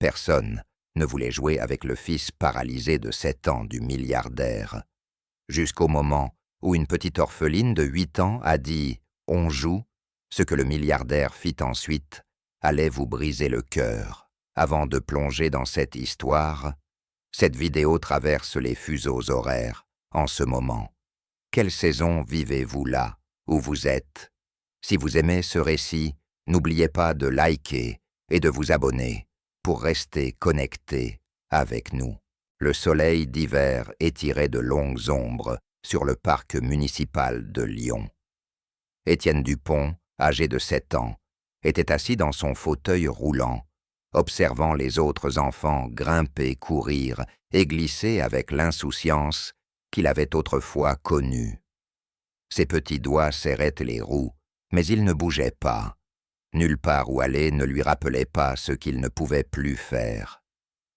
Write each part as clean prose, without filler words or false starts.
Personne ne voulait jouer avec le fils paralysé de 7 ans du milliardaire. Jusqu'au moment où une petite orpheline de 8 ans a dit « on joue », ce que le milliardaire fit ensuite allait vous briser le cœur. Avant de plonger dans cette histoire, cette vidéo traverse les fuseaux horaires en ce moment. Quelle saison vivez-vous là où vous êtes? Si vous aimez ce récit, n'oubliez pas de liker et de vous abonner pour rester connecté avec nous. Le soleil d'hiver étirait de longues ombres sur le parc municipal de Lyon. Étienne Dupont, âgé de 7 ans, était assis dans son fauteuil roulant, observant les autres enfants grimper, courir et glisser avec l'insouciance qu'il avait autrefois connue. Ses petits doigts serraient les roues, mais il ne bougeait pas. Nulle part où aller ne lui rappelait pas ce qu'il ne pouvait plus faire.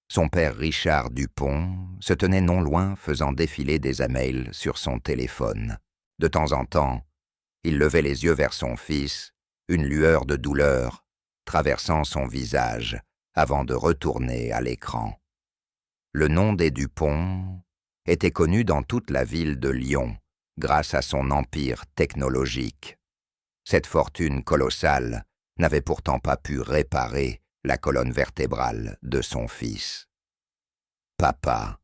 Son père Richard Dupont se tenait non loin faisant défiler des emails sur son téléphone. De temps en temps, il levait les yeux vers son fils, une lueur de douleur traversant son visage avant de retourner à l'écran. Le nom des Dupont était connu dans toute la ville de Lyon grâce à son empire technologique. Cette fortune colossale n'avait pourtant pas pu réparer la colonne vertébrale de son fils. « Papa »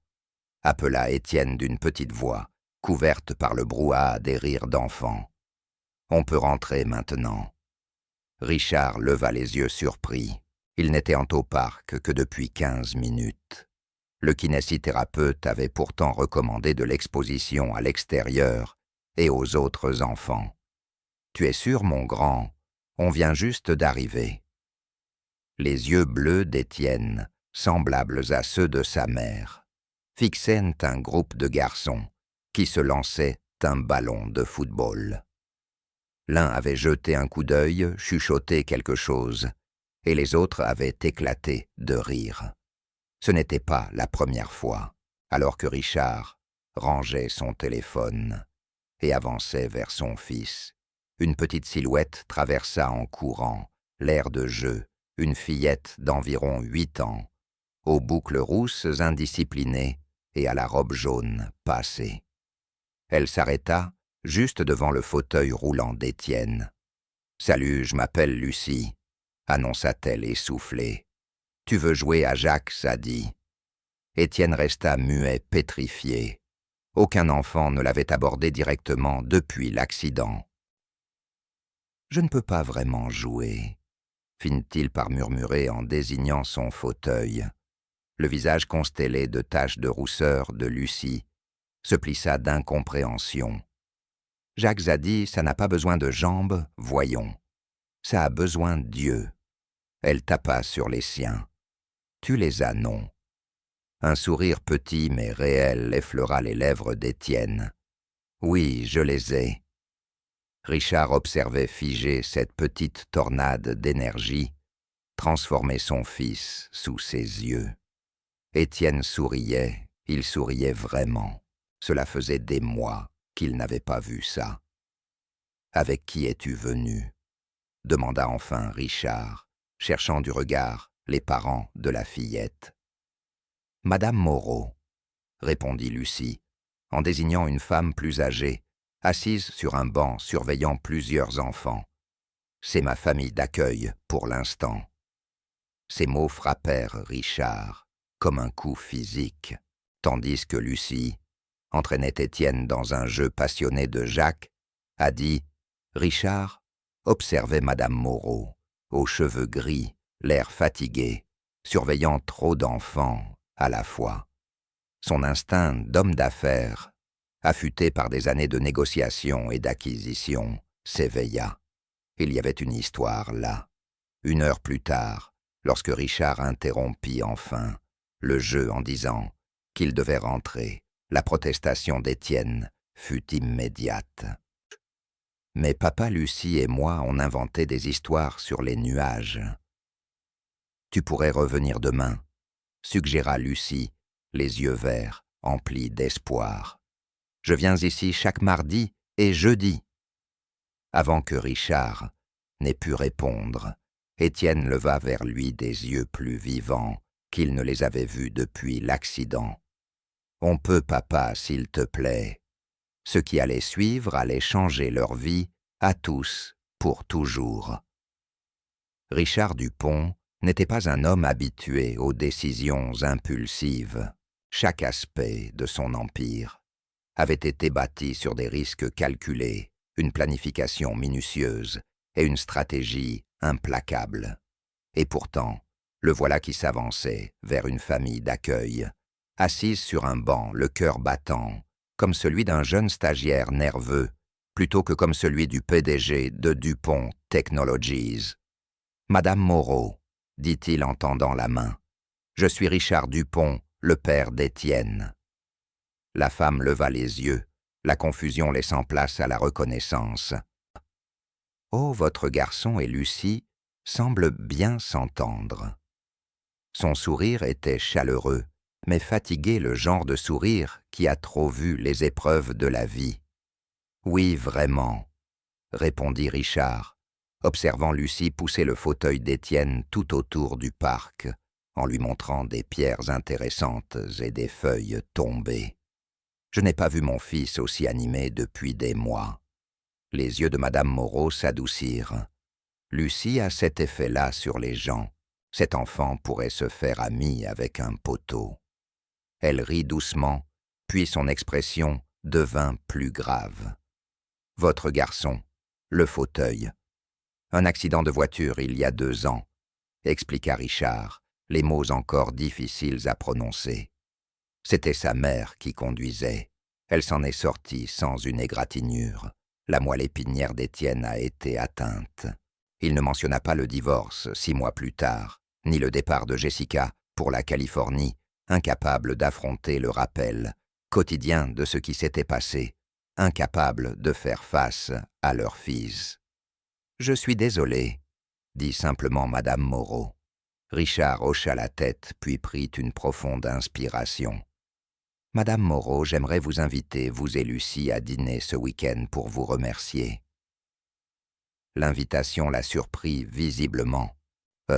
appela Étienne d'une petite voix, couverte par le brouhaha des rires d'enfants. « On peut rentrer maintenant. » Richard leva les yeux surpris. Il n'était en au parc que depuis 15 minutes. Le kinésithérapeute avait pourtant recommandé de l'exposition à l'extérieur et aux autres enfants. « Tu es sûr, mon grand ? On vient juste d'arriver. » Les yeux bleus d'Étienne, semblables à ceux de sa mère, fixaient un groupe de garçons qui se lançaient un ballon de football. L'un avait jeté un coup d'œil, chuchoté quelque chose, et les autres avaient éclaté de rire. Ce n'était pas la première fois, alors que Richard rangeait son téléphone et avançait vers son fils. Une petite silhouette traversa en courant, l'air de jeu, une fillette d'environ 8 ans, aux boucles rousses indisciplinées et à la robe jaune passée. Elle s'arrêta juste devant le fauteuil roulant d'Étienne. « Salut, je m'appelle Lucie », annonça-t-elle essoufflée. « Tu veux jouer à Jacques Zadi ?» Étienne resta muet, pétrifié. Aucun enfant ne l'avait abordé directement depuis l'accident. « Je ne peux pas vraiment jouer », finit-il par murmurer en désignant son fauteuil. Le visage constellé de taches de rousseur de Lucie se plissa d'incompréhension. « Jacques Zadi, ça n'a pas besoin de jambes, voyons. Ça a besoin de Dieu. » Elle tapa sur les siens. « Tu les as, non ?» Un sourire petit mais réel effleura les lèvres d'Étienne. « Oui, je les ai. » Richard observait figé cette petite tornade d'énergie transformer son fils sous ses yeux. Étienne souriait, il souriait vraiment. Cela faisait des mois qu'il n'avait pas vu ça. « Avec qui es-tu venu ?» demanda enfin Richard, cherchant du regard les parents de la fillette. « Madame Moreau », répondit Lucie, en désignant une femme plus âgée, assise sur un banc surveillant plusieurs enfants. « C'est ma famille d'accueil pour l'instant. » Ces mots frappèrent Richard comme un coup physique, tandis que Lucie entraînait Étienne dans un jeu passionné de Jacques, a dit « Richard observait Madame Moreau, aux cheveux gris, l'air fatigué, surveillant trop d'enfants à la fois. Son instinct d'homme d'affaires, affûté par des années de négociation et d'acquisition, s'éveilla. Il y avait une histoire là. 1 heure plus tard, lorsque Richard interrompit enfin le jeu en disant qu'il devait rentrer, la protestation d'Étienne fut immédiate. « Mais papa, Lucie et moi, on inventait des histoires sur les nuages. »« Tu pourrais revenir demain, » suggéra Lucie, les yeux verts, emplis d'espoir. « Je viens ici chaque mardi et jeudi. » Avant que Richard n'ait pu répondre, Étienne leva vers lui des yeux plus vivants qu'il ne les avait vus depuis l'accident. « On peut, papa, s'il te plaît. » Ce qui allait suivre allait changer leur vie, à tous, pour toujours. Richard Dupont n'était pas un homme habitué aux décisions impulsives. Chaque aspect de son empire avait été bâti sur des risques calculés, une planification minutieuse et une stratégie implacable. Et pourtant, le voilà qui s'avançait vers une famille d'accueil, assise sur un banc, le cœur battant, comme celui d'un jeune stagiaire nerveux, plutôt que comme celui du PDG de Dupont Technologies. « Madame Moreau, dit-il en tendant la main, je suis Richard Dupont, le père d'Étienne. » La femme leva les yeux, la confusion laissant place à la reconnaissance. « Oh, votre garçon et Lucie semblent bien s'entendre. » Son sourire était chaleureux, mais fatigué, le genre de sourire qui a trop vu les épreuves de la vie. « Oui, vraiment, » répondit Richard, observant Lucie pousser le fauteuil d'Étienne tout autour du parc, en lui montrant des pierres intéressantes et des feuilles tombées. « Je n'ai pas vu mon fils aussi animé depuis des mois. » Les yeux de Madame Moreau s'adoucirent. Lucie a cet effet-là sur les gens. Cet enfant pourrait se faire ami avec un poteau. Elle rit doucement, puis son expression devint plus grave. « Votre garçon, le fauteuil. Un accident de voiture il y a 2 ans, » expliqua Richard, les mots encore difficiles à prononcer. C'était sa mère qui conduisait. Elle s'en est sortie sans une égratignure. La moelle épinière d'Étienne a été atteinte. Il ne mentionna pas le divorce 6 mois plus tard, ni le départ de Jessica pour la Californie, incapable d'affronter le rappel quotidien de ce qui s'était passé, incapable de faire face à leur fils. « Je suis désolé, » dit simplement Madame Moreau. Richard hocha la tête puis prit une profonde inspiration. « Madame Moreau, j'aimerais vous inviter, vous et Lucie, à dîner ce week-end pour vous remercier. » L'invitation la surprit visiblement.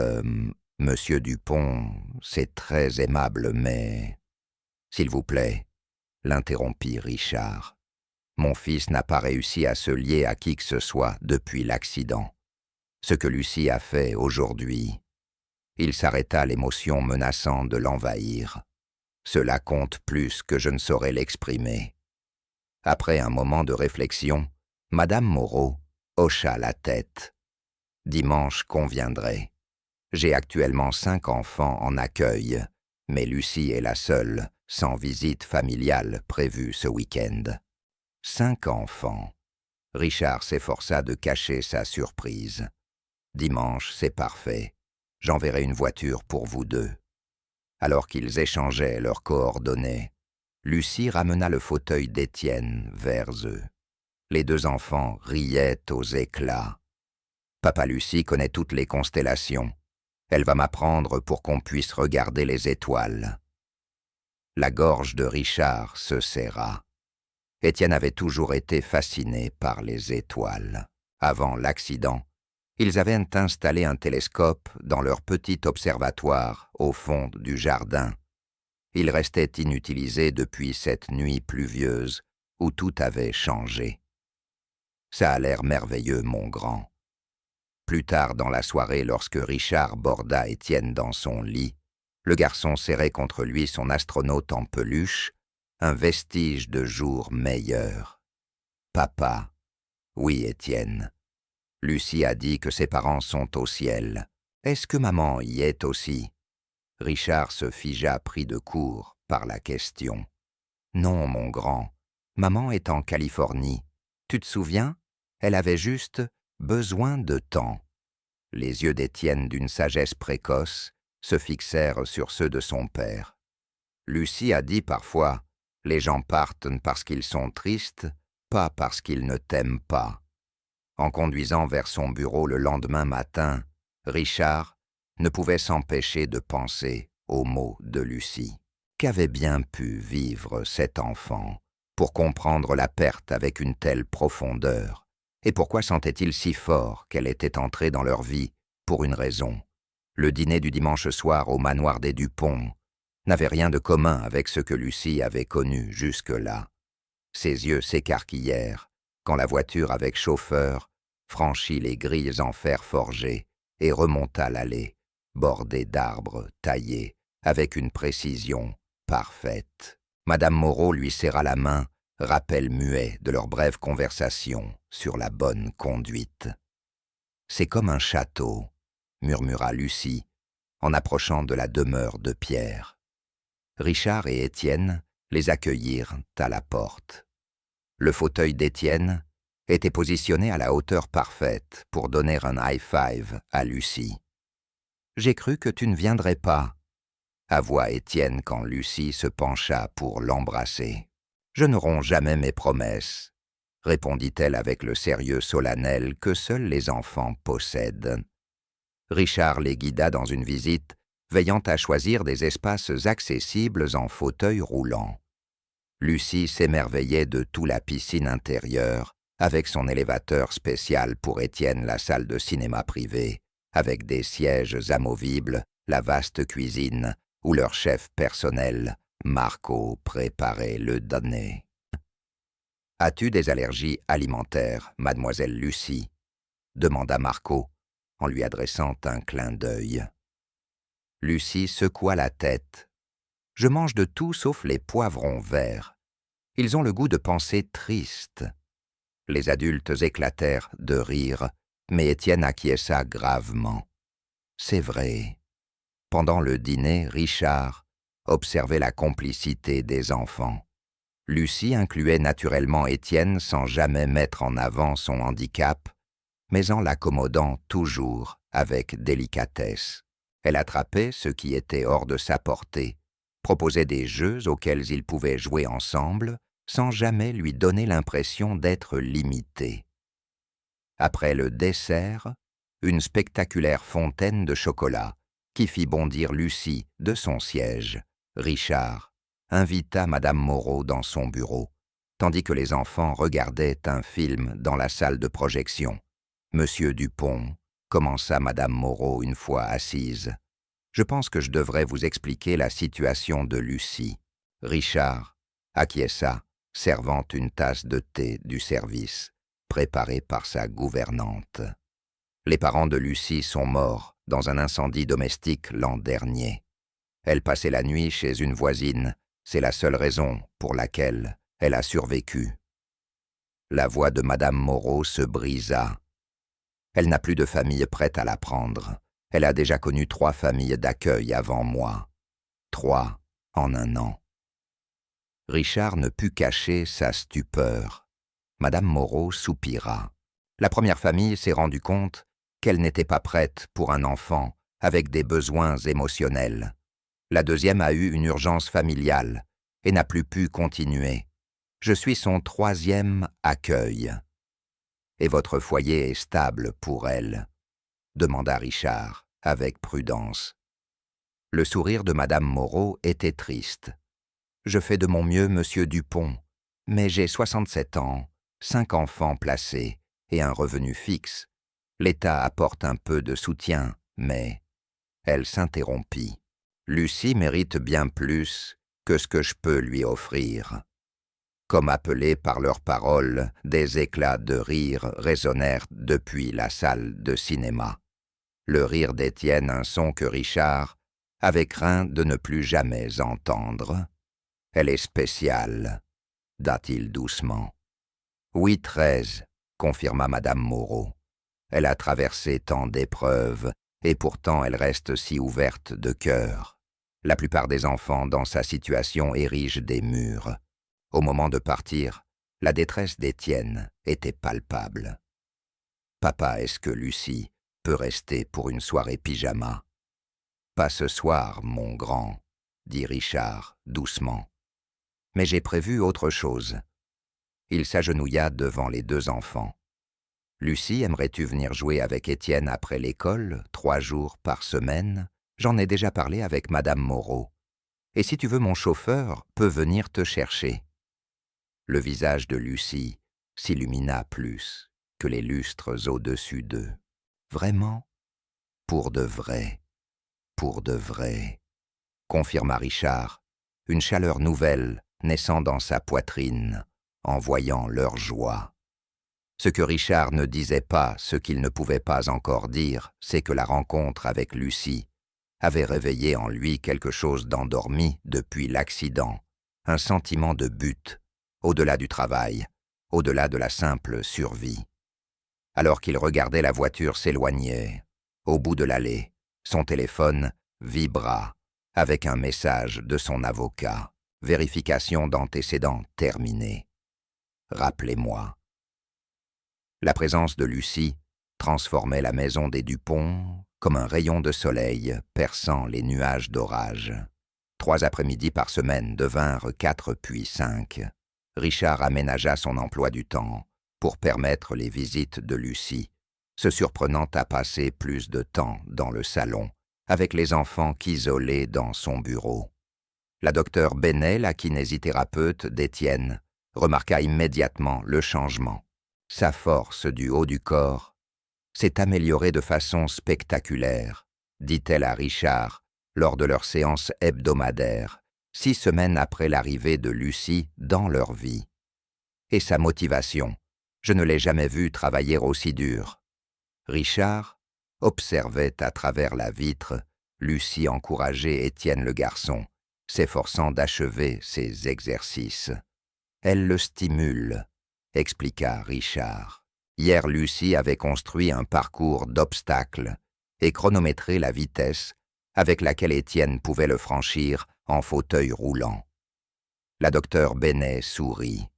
« Monsieur Dupont, c'est très aimable, mais... » « S'il vous plaît, » l'interrompit Richard. « Mon fils n'a pas réussi à se lier à qui que ce soit depuis l'accident. Ce que Lucie a fait aujourd'hui... » Il s'arrêta, l'émotion menaçant de l'envahir. « Cela compte plus que je ne saurais l'exprimer. » Après un moment de réflexion, Madame Moreau hocha la tête. « Dimanche conviendrait. J'ai actuellement 5 enfants en accueil, mais Lucie est la seule, sans visite familiale prévue ce week-end. » 5 enfants. Richard s'efforça de cacher sa surprise. « Dimanche, c'est parfait. J'enverrai une voiture pour vous 2. » Alors qu'ils échangeaient leurs coordonnées, Lucie ramena le fauteuil d'Étienne vers eux. Les 2 enfants riaient aux éclats. « Papa Lucie connaît toutes les constellations. Elle va m'apprendre pour qu'on puisse regarder les étoiles. » La gorge de Richard se serra. Étienne avait toujours été fasciné par les étoiles. Avant l'accident, ils avaient installé un télescope dans leur petit observatoire au fond du jardin. Il restait inutilisé depuis cette nuit pluvieuse où tout avait changé. « Ça a l'air merveilleux, mon grand. » Plus tard dans la soirée, lorsque Richard borda Étienne dans son lit, le garçon serrait contre lui son astronaute en peluche, un vestige de jour meilleur. « Papa. »« Oui, Étienne. Lucie a dit que ses parents sont au ciel. Est-ce que maman y est aussi ?» Richard se figea pris de court par la question. « Non, mon grand. Maman est en Californie. Tu te souviens? Elle avait juste besoin de temps. » Les yeux d'Étienne, d'une sagesse précoce, se fixèrent sur ceux de son père. Lucie a dit parfois « Les gens partent parce qu'ils sont tristes, pas parce qu'ils ne t'aiment pas. » En conduisant vers son bureau le lendemain matin, Richard ne pouvait s'empêcher de penser aux mots de Lucie. Qu'avait bien pu vivre cet enfant pour comprendre la perte avec une telle profondeur? Et pourquoi sentait-il si fort qu'elle était entrée dans leur vie pour une raison, Le dîner du dimanche soir au manoir des Dupont n'avait rien de commun avec ce que Lucie avait connu jusque-là. Ses yeux s'écarquillèrent quand la voiture avec chauffeur franchit les grilles en fer forgé et remonta l'allée, bordée d'arbres taillés avec une précision parfaite. Madame Moreau lui serra la main, rappel muet de leur brève conversation sur la bonne conduite. « C'est comme un château », murmura Lucie, en approchant de la demeure de Pierre. Richard et Étienne les accueillirent à la porte. Le fauteuil d'Étienne était positionné à la hauteur parfaite pour donner un high-five à Lucie. « J'ai cru que tu ne viendrais pas », avoua Étienne quand Lucie se pencha pour l'embrasser. « Je ne romps jamais mes promesses », répondit-elle avec le sérieux solennel que seuls les enfants possèdent. Richard les guida dans une visite, veillant à choisir des espaces accessibles en fauteuil roulant. Lucie s'émerveillait de tout la piscine intérieure, avec son élévateur spécial pour Étienne, la salle de cinéma privée, avec des sièges amovibles, la vaste cuisine, où leur chef personnel, Marco, préparait le dîner. « As-tu des allergies alimentaires, mademoiselle Lucie ?» demanda Marco, en lui adressant un clin d'œil. Lucie secoua la tête. « Je mange de tout sauf les poivrons verts. Ils ont le goût de pensées tristes. » Les adultes éclatèrent de rire, mais Étienne acquiesça gravement. « C'est vrai. » Pendant le dîner, Richard observait la complicité des enfants. Lucie incluait naturellement Étienne sans jamais mettre en avant son handicap, mais en l'accommodant toujours avec délicatesse. Elle attrapait ce qui était hors de sa portée, proposait des jeux auxquels ils pouvaient jouer ensemble, sans jamais lui donner l'impression d'être limité. Après le dessert, une spectaculaire fontaine de chocolat, qui fit bondir Lucie de son siège. Richard invita Madame Moreau dans son bureau, tandis que les enfants regardaient un film dans la salle de projection. « Monsieur Dupont, » commença Madame Moreau une fois assise, « je pense que je devrais vous expliquer la situation de Lucie. » Richard acquiesça, servant une tasse de thé du service, préparée par sa gouvernante. Les parents de Lucie sont morts dans un incendie domestique l'an dernier. Elle passait la nuit chez une voisine, c'est la seule raison pour laquelle elle a survécu. La voix de Madame Moreau se brisa. Elle n'a plus de famille prête à la prendre. Elle a déjà connu 3 familles d'accueil avant moi. 3 en un an. Richard ne put cacher sa stupeur. Madame Moreau soupira. La première famille s'est rendue compte qu'elle n'était pas prête pour un enfant avec des besoins émotionnels. La deuxième a eu une urgence familiale et n'a plus pu continuer. Je suis son 3e accueil. « Et votre foyer est stable pour elle ?» demanda Richard avec prudence. Le sourire de Madame Moreau était triste. « Je fais de mon mieux, Monsieur Dupont, mais j'ai 67 ans, 5 enfants placés et un revenu fixe. L'État apporte un peu de soutien, mais... » Elle s'interrompit. « Lucie mérite bien plus que ce que je peux lui offrir. » Comme appelés par leurs paroles, des éclats de rire résonnèrent depuis la salle de cinéma. Le rire d'Étienne, un son que Richard avait craint de ne plus jamais entendre. « Elle est spéciale », dit-il doucement. « Oui, 13, » confirma Madame Moreau. « Elle a traversé tant d'épreuves, et pourtant elle reste si ouverte de cœur. La plupart des enfants dans sa situation érigent des murs. » Au moment de partir, la détresse d'Étienne était palpable. « Papa, est-ce que Lucie peut rester pour une soirée pyjama ?»« Pas ce soir, mon grand, » dit Richard doucement. « Mais j'ai prévu autre chose. » Il s'agenouilla devant les 2 enfants. « Lucie, aimerais-tu venir jouer avec Étienne après l'école, 3 jours par semaine? J'en ai déjà parlé avec Madame Moreau. Et si tu veux, mon chauffeur peut venir te chercher. » Le visage de Lucie s'illumina plus que les lustres au-dessus d'eux. « Vraiment ? Pour de vrai ? pour de vrai, confirma Richard, une chaleur nouvelle naissant dans sa poitrine en voyant leur joie. Ce que Richard ne disait pas, ce qu'il ne pouvait pas encore dire, c'est que la rencontre avec Lucie avait réveillé en lui quelque chose d'endormi depuis l'accident, un sentiment de but, au-delà du travail, au-delà de la simple survie. Alors qu'il regardait la voiture s'éloigner, au bout de l'allée, son téléphone vibra avec un message de son avocat. Vérification d'antécédents terminée. Rappelez-moi. La présence de Lucie transformait la maison des Dupont comme un rayon de soleil perçant les nuages d'orage. 3 après-midi par semaine devinrent 4 puis 5. Richard aménagea son emploi du temps pour permettre les visites de Lucie, se surprenant à passer plus de temps dans le salon avec les enfants qu'isolés dans son bureau. La docteure Benet, la kinésithérapeute d'Étienne, remarqua immédiatement le changement. Sa force du haut du corps s'est améliorée de façon spectaculaire, dit-elle à Richard lors de leur séance hebdomadaire, 6 semaines après l'arrivée de Lucie dans leur vie. Et sa motivation, je ne l'ai jamais vue travailler aussi dur. Richard observait à travers la vitre Lucie encourager Étienne le garçon, s'efforçant d'achever ses exercices. Elle le stimule, expliqua Richard. Hier, Lucie avait construit un parcours d'obstacles et chronométré la vitesse avec laquelle Étienne pouvait le franchir en fauteuil roulant. La docteure Benet sourit.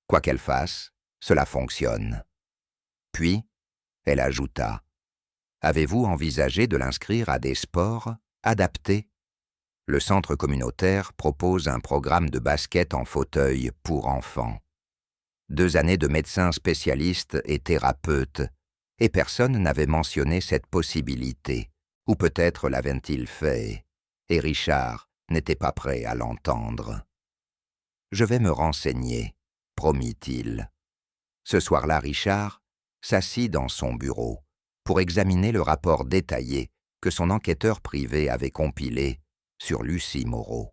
Quoi qu'elle fasse, cela fonctionne. Puis, elle ajouta, « Avez-vous envisagé de l'inscrire à des sports adaptés ?» Le centre communautaire propose un programme de basket en fauteuil pour enfants. 2 années de médecins spécialistes et thérapeutes, et personne n'avait mentionné cette possibilité, ou peut-être l'avait-il fait, et Richard n'était pas prêt à l'entendre. « Je vais me renseigner », promit-il. Ce soir-là, Richard s'assit dans son bureau pour examiner le rapport détaillé que son enquêteur privé avait compilé sur Lucie Moreau.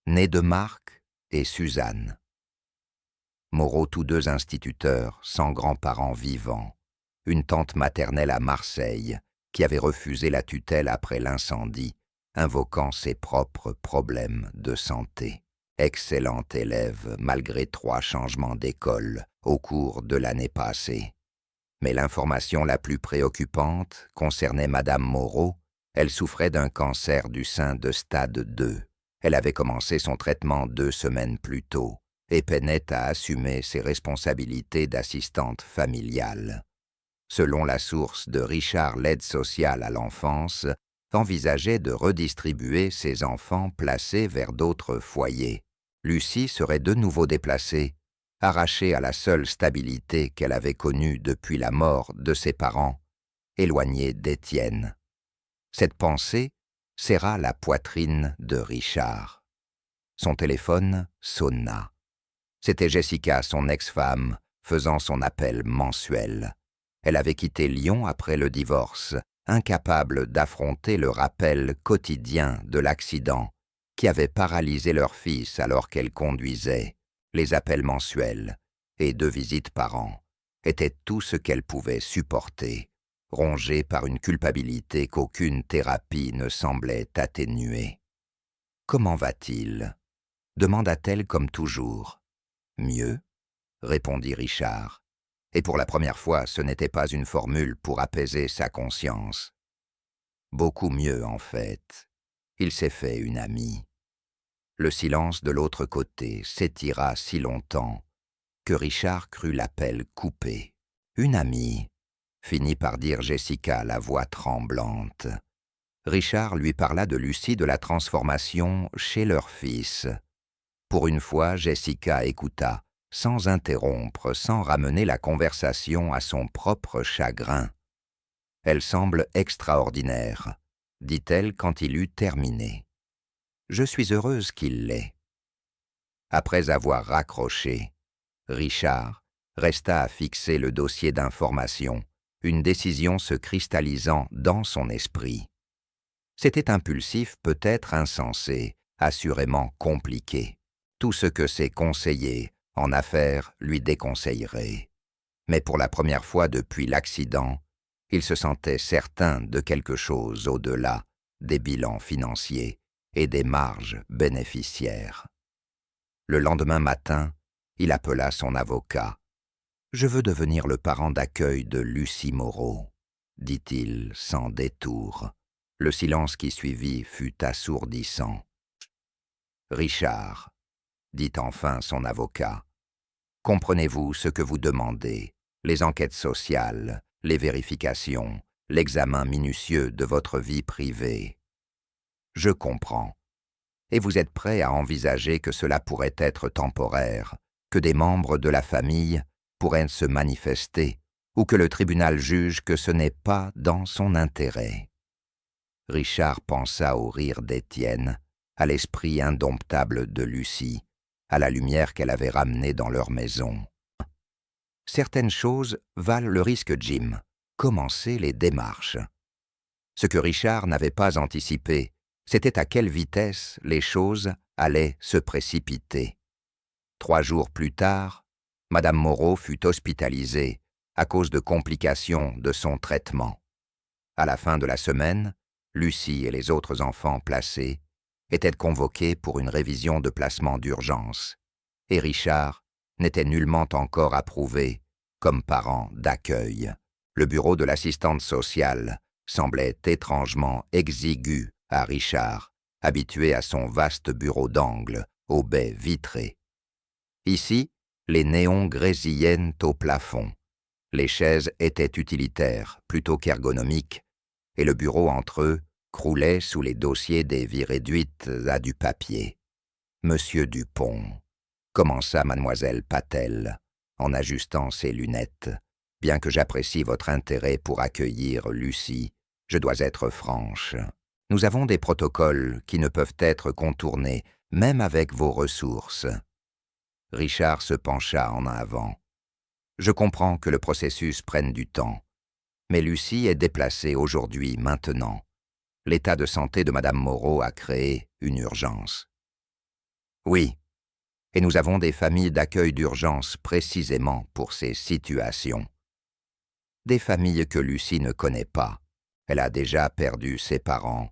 Née de Marc et Suzanne. Moreau, tous 2 instituteurs, sans grands-parents vivants, une tante maternelle à Marseille, qui avait refusé la tutelle après l'incendie, invoquant ses propres problèmes de santé. Excellent élève malgré 3 changements d'école au cours de l'année passée. Mais l'information la plus préoccupante concernait Madame Moreau. Elle souffrait d'un cancer du sein de stade 2. Elle avait commencé son traitement 2 semaines plus tôt et peinait à assumer ses responsabilités d'assistante familiale. Selon la source de Richard, l'aide sociale à l'enfance envisageait de redistribuer ses enfants placés vers d'autres foyers. Lucie serait de nouveau déplacée, arrachée à la seule stabilité qu'elle avait connue depuis la mort de ses parents, éloignée d'Étienne. Cette pensée serra la poitrine de Richard. Son téléphone sonna. C'était Jessica, son ex-femme, faisant son appel mensuel. Elle avait quitté Lyon après le divorce, incapable d'affronter le rappel quotidien de l'accident qui avait paralysé leur fils alors qu'elle conduisait. Les appels mensuels et 2 visites par an étaient tout ce qu'elle pouvait supporter, rongée par une culpabilité qu'aucune thérapie ne semblait atténuer. « Comment va-t-il » demanda-t-elle comme toujours. « Mieux » répondit Richard, et pour la première fois ce n'était pas une formule pour apaiser sa conscience. Beaucoup mieux en fait. Il s'est fait une amie. Le silence de l'autre côté s'étira si longtemps que Richard crut l'appel coupé. « Une amie », finit par dire Jessica, la voix tremblante. Richard lui parla de Lucie, de la transformation chez leur fils. Pour une fois, Jessica écouta, sans interrompre, sans ramener la conversation à son propre chagrin. « Elle semble extraordinaire », dit-elle quand il eut terminé. « Je suis heureuse qu'il l'ait. » Après avoir raccroché, Richard resta à fixer le dossier d'information, une décision se cristallisant dans son esprit. C'était impulsif, peut-être insensé, assurément compliqué. Tout ce que ses conseillers en affaires lui déconseilleraient. Mais pour la première fois depuis l'accident, il se sentait certain de quelque chose au-delà des bilans financiers et des marges bénéficiaires. Le lendemain matin, il appela son avocat. « Je veux devenir le parent d'accueil de Lucie Moreau », dit-il sans détour. Le silence qui suivit fut assourdissant. « Richard, » dit enfin son avocat, « comprenez-vous ce que vous demandez, les enquêtes sociales, les vérifications, l'examen minutieux de votre vie privée? Je comprends. Et vous êtes prêt à envisager que cela pourrait être temporaire, que des membres de la famille pourraient se manifester, ou que le tribunal juge que ce n'est pas dans son intérêt. » Richard pensa au rire d'Étienne, à l'esprit indomptable de Lucie, à la lumière qu'elle avait ramenée dans leur maison. Certaines choses valent le risque, Jim. Commencez les démarches. Ce que Richard n'avait pas anticipé, c'était à quelle vitesse les choses allaient se précipiter. 3 jours plus tard, Madame Moreau fut hospitalisée à cause de complications de son traitement. À la fin de la semaine, Lucie et les autres enfants placés étaient convoqués pour une révision de placement d'urgence, et Richard n'était nullement encore approuvé comme parent d'accueil. Le bureau de l'assistante sociale semblait étrangement exigu à Richard, habitué à son vaste bureau d'angle aux baies vitrées. Ici, les néons grésillaient au plafond. Les chaises étaient utilitaires plutôt qu'ergonomiques, et le bureau entre eux croulait sous les dossiers des vies réduites à du papier. « Monsieur Dupont, » commença mademoiselle Patel, en ajustant ses lunettes, « bien que j'apprécie votre intérêt pour accueillir Lucie, je dois être franche. Nous avons des protocoles qui ne peuvent être contournés, même avec vos ressources. » Richard se pencha en avant. « Je comprends que le processus prenne du temps, mais Lucie est déplacée aujourd'hui, maintenant. L'état de santé de Madame Moreau a créé une urgence. » « Oui, et nous avons des familles d'accueil d'urgence précisément pour ces situations. Des familles que Lucie ne connaît pas. Elle a déjà perdu ses parents,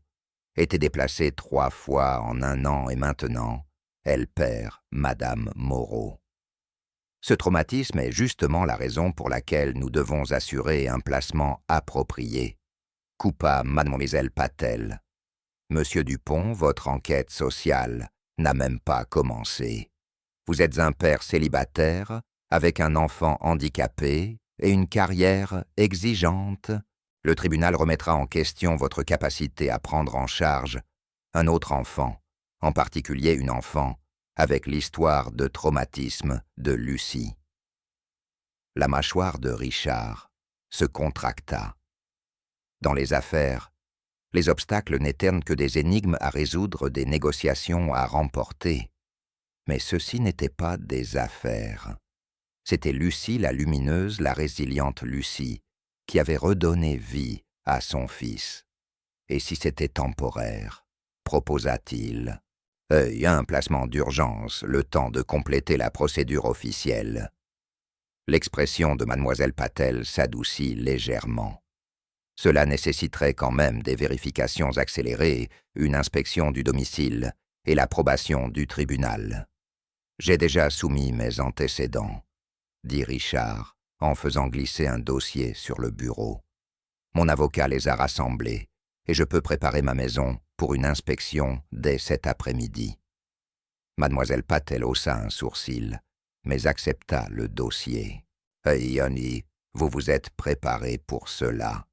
été déplacée 3 fois en 1 an et maintenant, elle perd Madame Moreau. Ce traumatisme est justement la raison pour laquelle nous devons assurer un placement approprié. » coupa mademoiselle Patel. « Monsieur Dupont, votre enquête sociale n'a même pas commencé. Vous êtes un père célibataire, avec un enfant handicapé et une carrière exigeante. Le tribunal remettra en question votre capacité à prendre en charge un autre enfant, en particulier une enfant avec l'histoire de traumatisme de Lucie. » La mâchoire de Richard se contracta. Dans les affaires, les obstacles n'étaient que des énigmes à résoudre, des négociations à remporter. Mais ceci n'était pas des affaires. C'était Lucie la lumineuse, la résiliente Lucie, qui avait redonné vie à son fils. Et si c'était temporaire, proposa-t-il, un placement d'urgence, le temps de compléter la procédure officielle. L'expression de mademoiselle Patel s'adoucit légèrement. Cela nécessiterait quand même des vérifications accélérées, une inspection du domicile et l'approbation du tribunal. « J'ai déjà soumis mes antécédents, » dit Richard, en faisant glisser un dossier sur le bureau. « Mon avocat les a rassemblés, et je peux préparer ma maison pour une inspection dès cet après-midi. » Mademoiselle Patel haussa un sourcil, mais accepta le dossier. « Yanni, vous vous êtes préparé pour cela. »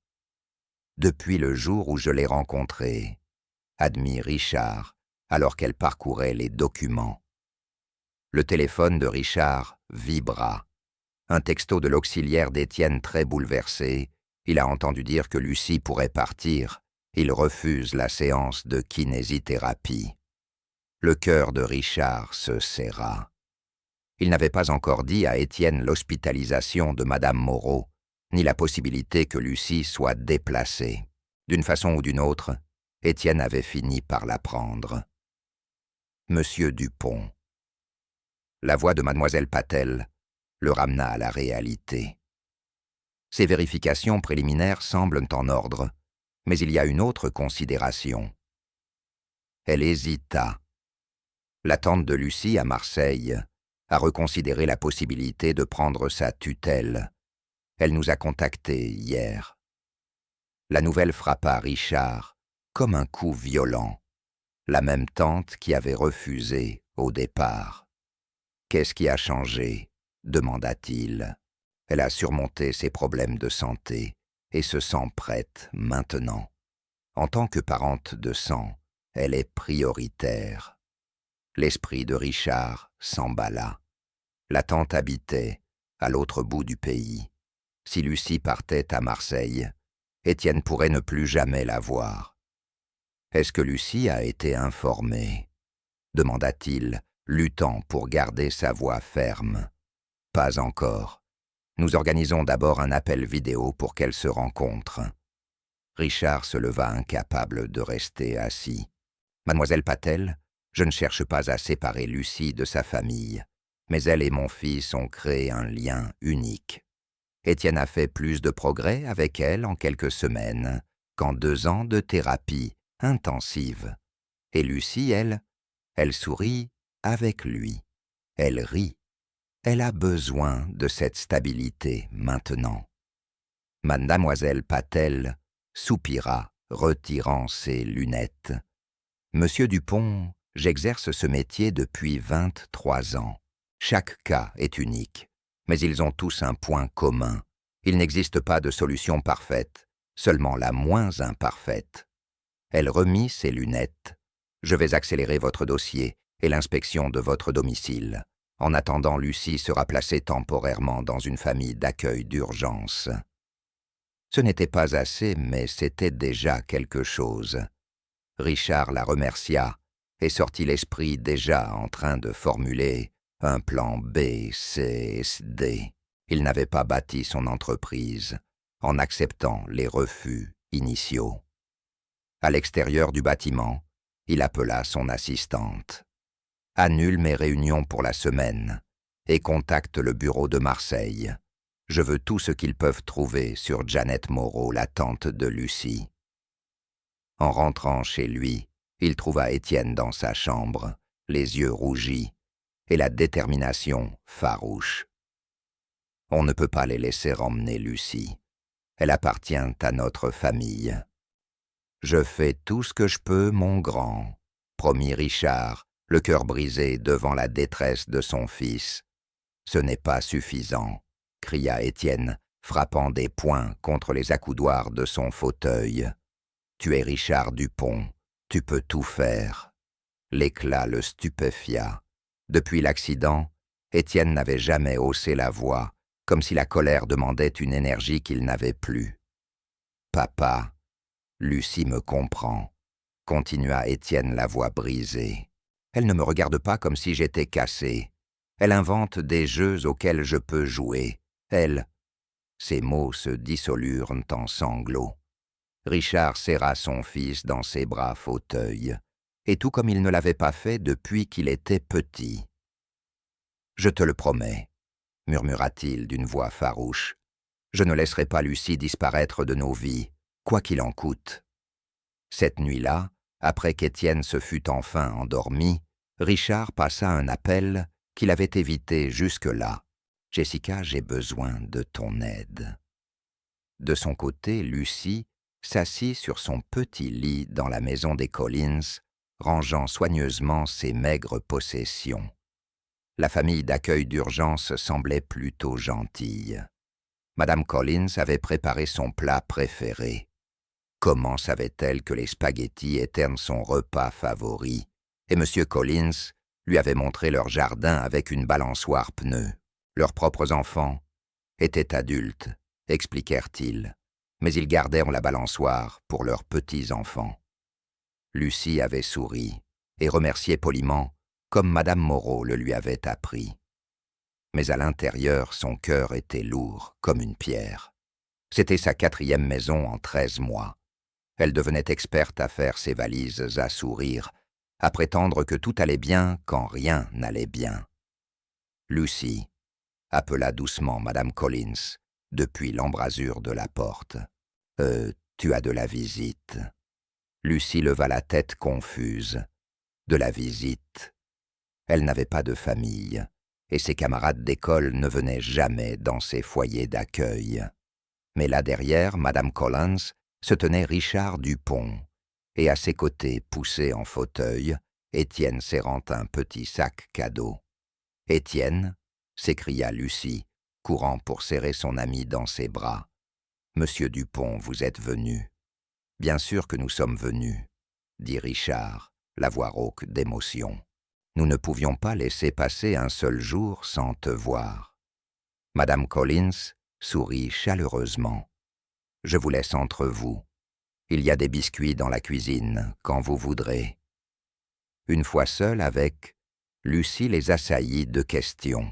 « Depuis le jour où je l'ai rencontré, » admit Richard, alors qu'elle parcourait les documents. Le téléphone de Richard vibra. Un texto de l'auxiliaire d'Étienne très bouleversé, il a entendu dire que Lucie pourrait partir. Il refuse la séance de kinésithérapie. Le cœur de Richard se serra. Il n'avait pas encore dit à Étienne l'hospitalisation de Madame Moreau, ni la possibilité que Lucie soit déplacée. D'une façon ou d'une autre, Étienne avait fini par l'apprendre. Monsieur Dupont. La voix de mademoiselle Patel le ramena à la réalité. Ces vérifications préliminaires semblent en ordre, mais il y a une autre considération. Elle hésita. La tante de Lucie à Marseille a reconsidéré la possibilité de prendre sa tutelle. Elle nous a contactés hier. La nouvelle frappa Richard comme un coup violent, la même tante qui avait refusé au départ. « Qu'est-ce qui a changé ?» demanda-t-il. Elle a surmonté ses problèmes de santé et se sent prête maintenant. En tant que parente de sang, elle est prioritaire. L'esprit de Richard s'emballa. La tante habitait à l'autre bout du pays. Si Lucie partait à Marseille, Étienne pourrait ne plus jamais la voir. « Est-ce que Lucie a été informée ?» demanda-t-il, luttant pour garder sa voix ferme. « Pas encore. Nous organisons d'abord un appel vidéo pour qu'elle se rencontre. » Richard se leva incapable de rester assis. « Mademoiselle Patel, je ne cherche pas à séparer Lucie de sa famille, mais elle et mon fils ont créé un lien unique. Étienne a fait plus de progrès avec elle en quelques semaines qu'en 2 ans de thérapie intensive. Et Lucie, elle sourit avec lui. Elle rit. Elle a besoin de cette stabilité maintenant. » Mademoiselle Patel soupira, retirant ses lunettes. « Monsieur Dupont, j'exerce ce métier depuis 23 ans. Chaque cas est unique, mais ils ont tous un point commun. Il n'existe pas de solution parfaite, seulement la moins imparfaite. » Elle remit ses lunettes. « Je vais accélérer votre dossier et l'inspection de votre domicile. En attendant, Lucie sera placée temporairement dans une famille d'accueil d'urgence. » Ce n'était pas assez, mais c'était déjà quelque chose. Richard la remercia et sortit l'esprit déjà en train de formuler un plan B, C, D. Il n'avait pas bâti son entreprise en acceptant les refus initiaux. À l'extérieur du bâtiment, il appela son assistante. « Annule mes réunions pour la semaine et contacte le bureau de Marseille. Je veux tout ce qu'ils peuvent trouver sur Janet Moreau, la tante de Lucie. » En rentrant chez lui, il trouva Étienne dans sa chambre, les yeux rougis et la détermination farouche. « On ne peut pas les laisser emmener Lucie. Elle appartient à notre famille. »« Je fais tout ce que je peux, mon grand, » promit Richard, le cœur brisé devant la détresse de son fils. « Ce n'est pas suffisant, » cria Étienne, frappant des poings contre les accoudoirs de son fauteuil. « Tu es Richard Dupont, tu peux tout faire. » L'éclat le stupéfia. Depuis l'accident, Étienne n'avait jamais haussé la voix, comme si la colère demandait une énergie qu'il n'avait plus. « Papa, Lucie me comprend, » continua Étienne la voix brisée. « Elle ne me regarde pas comme si j'étais cassé. Elle invente des jeux auxquels je peux jouer. Elle... » Ses mots se dissolurent en sanglots. Richard serra son fils dans ses bras fauteuils, et tout comme il ne l'avait pas fait depuis qu'il était petit. « Je te le promets, » murmura-t-il d'une voix farouche. « Je ne laisserai pas Lucie disparaître de nos vies, quoi qu'il en coûte. » Cette nuit-là, après qu'Étienne se fût enfin endormi, Richard passa un appel qu'il avait évité jusque-là. « Jessica, j'ai besoin de ton aide. » De son côté, Lucie s'assit sur son petit lit dans la maison des Collins, rangeant soigneusement ses maigres possessions. La famille d'accueil d'urgence semblait plutôt gentille. Madame Collins avait préparé son plat préféré. Comment savait-elle que les spaghettis étaient son repas favori, et M. Collins lui avait montré leur jardin avec une balançoire pneu. Leurs propres enfants étaient adultes, expliquèrent-ils, mais ils gardèrent la balançoire pour leurs petits-enfants. Lucie avait souri et remercié poliment, comme Madame Moreau le lui avait appris. Mais à l'intérieur, son cœur était lourd comme une pierre. C'était sa 4e maison en 13 mois. Elle devenait experte à faire ses valises à sourire, à prétendre que tout allait bien quand rien n'allait bien. Lucy, appela doucement Madame Collins, depuis l'embrasure de la porte. Tu as de la visite. » Lucy leva la tête confuse. De la visite. Elle n'avait pas de famille, et ses camarades d'école ne venaient jamais dans ses foyers d'accueil. Mais là derrière, Madame Collins, se tenait Richard Dupont, et à ses côtés, poussé en fauteuil, Étienne serrant un petit sac cadeau. « Étienne » s'écria Lucy, courant pour serrer son ami dans ses bras. « Monsieur Dupont, vous êtes venu. »« Bien sûr que nous sommes venus, » dit Richard, la voix rauque d'émotion. « Nous ne pouvions pas laisser passer un seul jour sans te voir. » Madame Collins sourit chaleureusement. « Je vous laisse entre vous. Il y a des biscuits dans la cuisine, quand vous voudrez. » Une fois seule avec, Lucy les assaillit de questions.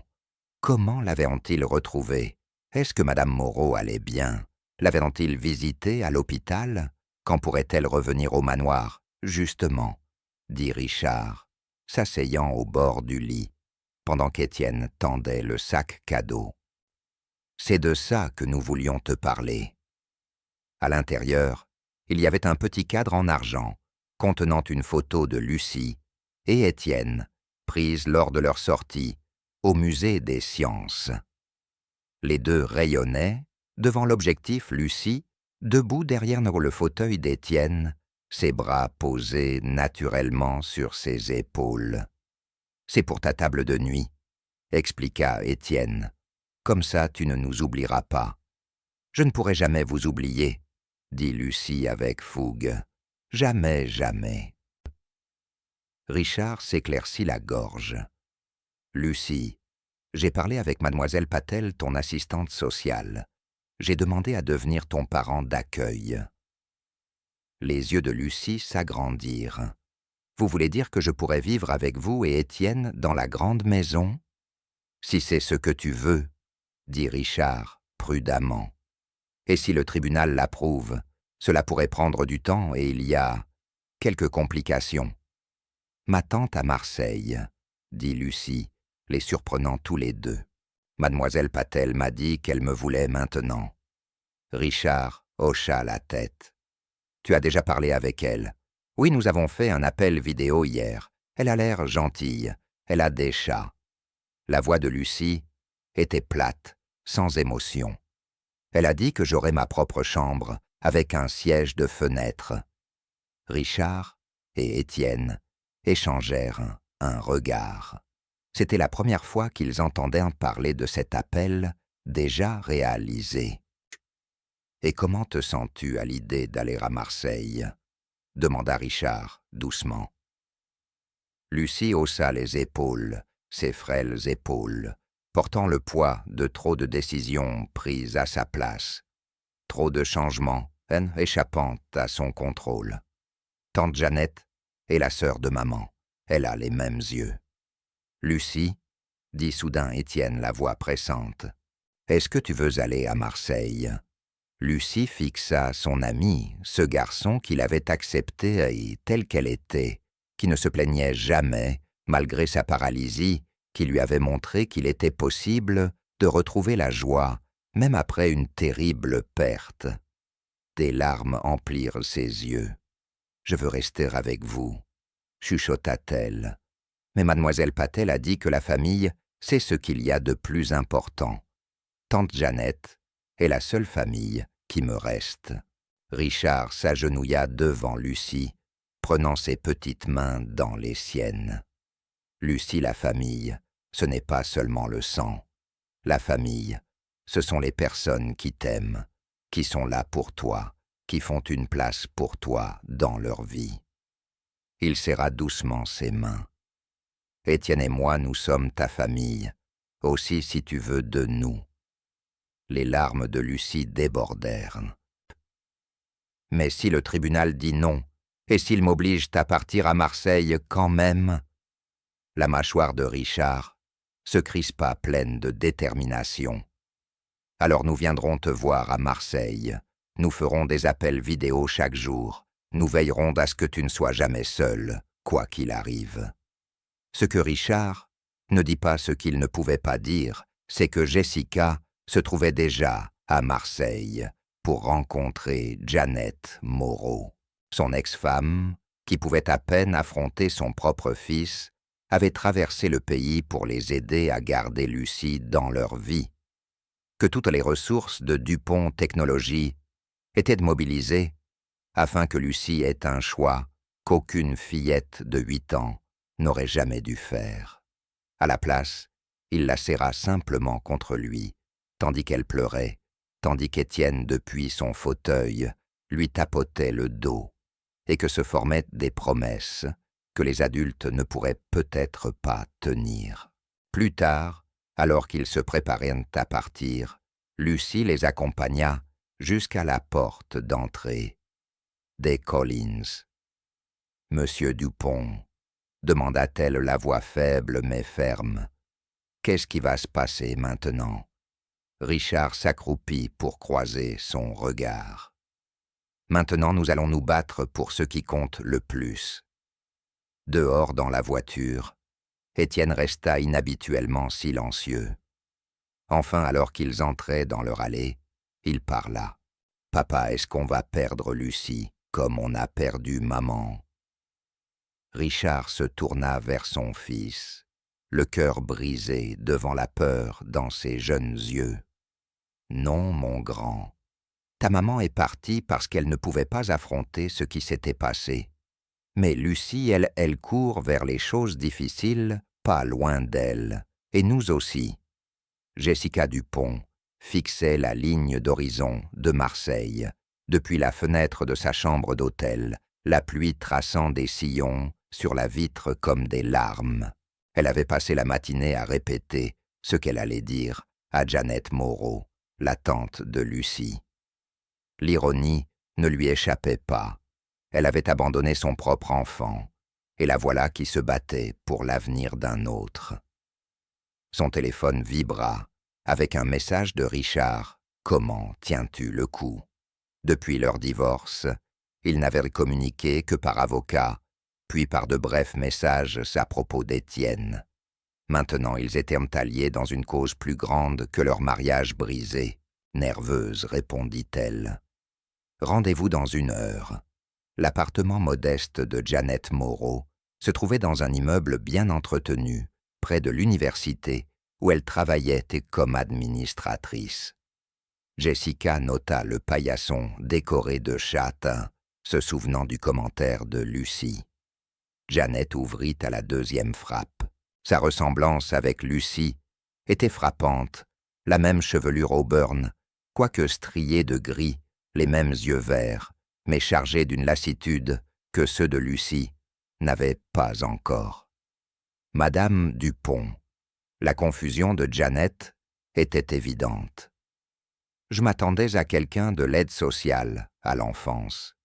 Comment l'avaient-ils retrouvée? Est-ce que Madame Moreau allait bien? L'avaient-ils visitée à l'hôpital? Quand pourrait-elle revenir au manoir? Justement, dit Richard, s'asseyant au bord du lit, pendant qu'Étienne tendait le sac cadeau. C'est de ça que nous voulions te parler. À l'intérieur, il y avait un petit cadre en argent, contenant une photo de Lucy et Étienne, prise lors de leur sortie au musée des sciences. Les deux rayonnaient, devant l'objectif Lucy, debout derrière le fauteuil d'Étienne, ses bras posés naturellement sur ses épaules. « C'est pour ta table de nuit, » expliqua Étienne. « Comme ça, tu ne nous oublieras pas. »« Je ne pourrai jamais vous oublier, » dit Lucy avec fougue. « Jamais, jamais. » Richard s'éclaircit la gorge. « Lucy, j'ai parlé avec mademoiselle Patel, ton assistante sociale. J'ai demandé à devenir ton parent d'accueil. » Les yeux de Lucy s'agrandirent. « Vous voulez dire que je pourrais vivre avec vous et Étienne dans la grande maison? »« Si c'est ce que tu veux, » dit Richard prudemment. « Et si le tribunal l'approuve, cela pourrait prendre du temps et il y a quelques complications. »« Ma tante à Marseille, » dit Lucy, les surprenant tous les deux. « Mademoiselle Patel m'a dit qu'elle me voulait maintenant. » Richard hocha la tête. « Tu as déjà parlé avec elle? »« Oui, nous avons fait un appel vidéo hier. Elle a l'air gentille. Elle a des chats. » La voix de Lucy était plate, sans émotion. Elle a dit que j'aurais ma propre chambre, avec un siège de fenêtre. Richard et Étienne échangèrent un regard. C'était la première fois qu'ils entendaient parler de cet appel déjà réalisé. « Et comment te sens-tu à l'idée d'aller à Marseille ?» demanda Richard doucement. Lucy haussa les épaules, ses frêles épaules, portant le poids de trop de décisions prises à sa place, trop de changements échappant à son contrôle. Tante Jeannette est la sœur de maman, elle a les mêmes yeux. « Lucy, » dit soudain Étienne, la voix pressante, « est-ce que tu veux aller à Marseille ?» Lucy fixa son amie, ce garçon qu'il avait accepté telle qu'elle était, qui ne se plaignait jamais, malgré sa paralysie, qui lui avait montré qu'il était possible de retrouver la joie, même après une terrible perte. Des larmes emplirent ses yeux. « Je veux rester avec vous, » chuchota-t-elle. « Mais mademoiselle Patel a dit que la famille, c'est ce qu'il y a de plus important. Tante Jeannette est la seule famille qui me reste. » Richard s'agenouilla devant Lucy, prenant ses petites mains dans les siennes. « Lucy, la famille, ce n'est pas seulement le sang. La famille, ce sont les personnes qui t'aiment, qui sont là pour toi, qui font une place pour toi dans leur vie. » Il serra doucement ses mains. « Étienne et moi, nous sommes ta famille, aussi si tu veux de nous. » Les larmes de Lucy débordèrent. « Mais si le tribunal dit non, et s'il m'oblige à partir à Marseille quand même ?» La mâchoire de Richard se crispa pleine de détermination. « Alors nous viendrons te voir à Marseille, Nous ferons des appels vidéo chaque jour. Nous veillerons à ce que tu ne sois jamais seul, quoi qu'il arrive. » Ce que Richard ne dit pas ce qu'il ne pouvait pas dire, c'est que Jessica se trouvait déjà à Marseille pour rencontrer Janet Moreau. Son ex-femme, qui pouvait à peine affronter son propre fils, avait traversé le pays pour les aider à garder Lucie dans leur vie. Que toutes les ressources de Dupont Technologies étaient mobilisées afin que Lucie ait un choix qu'aucune fillette de 8 ans n'aurait jamais dû faire. À la place, il la serra simplement contre lui, tandis qu'elle pleurait, tandis qu'Étienne, depuis son fauteuil, lui tapotait le dos, et que se formaient des promesses que les adultes ne pourraient peut-être pas tenir. Plus tard, alors qu'ils se préparèrent à partir, Lucie les accompagna jusqu'à la porte d'entrée des Collins. « Monsieur Dupont, » demanda-t-elle la voix faible mais ferme, « qu'est-ce qui va se passer maintenant ?» Richard s'accroupit pour croiser son regard. « Maintenant, nous allons nous battre pour ce qui compte le plus. » Dehors dans la voiture, Étienne resta inhabituellement silencieux. Enfin, alors qu'ils entraient dans leur allée, il parla. « Papa, est-ce qu'on va perdre Lucie comme on a perdu maman ?» Richard se tourna vers son fils, le cœur brisé devant la peur dans ses jeunes yeux. « Non, mon grand. Ta maman est partie parce qu'elle ne pouvait pas affronter ce qui s'était passé. Mais Lucie, elle court vers les choses difficiles, pas loin d'elle, et nous aussi. » Jessica Dupont fixait la ligne d'horizon de Marseille, depuis la fenêtre de sa chambre d'hôtel, la pluie traçant des sillons sur la vitre comme des larmes. Elle avait passé la matinée à répéter ce qu'elle allait dire à Janet Moreau, la tante de Lucie. L'ironie ne lui échappait pas. Elle avait abandonné son propre enfant, et la voilà qui se battait pour l'avenir d'un autre. Son téléphone vibra, avec un message de Richard. « Comment tiens-tu le coup ?» Depuis leur divorce, ils n'avaient communiqué que par avocat, puis par de brefs messages à propos d'Étienne. Maintenant, ils étaient alliés dans une cause plus grande que leur mariage brisé. Nerveuse, répondit-elle. « Rendez-vous dans 1 heure. » L'appartement modeste de Janet Moreau se trouvait dans un immeuble bien entretenu, près de l'université, où elle travaillait comme administratrice. Jessica nota le paillasson décoré de châtain, se souvenant du commentaire de Lucie. Janet ouvrit à la 2e frappe. Sa ressemblance avec Lucie était frappante, la même chevelure auburn, quoique striée de gris, les mêmes yeux verts, mais chargés d'une lassitude que ceux de Lucie n'avaient pas encore. Madame Dupont. La confusion de Janet était évidente. « Je m'attendais à quelqu'un de l'aide sociale à l'enfance. »«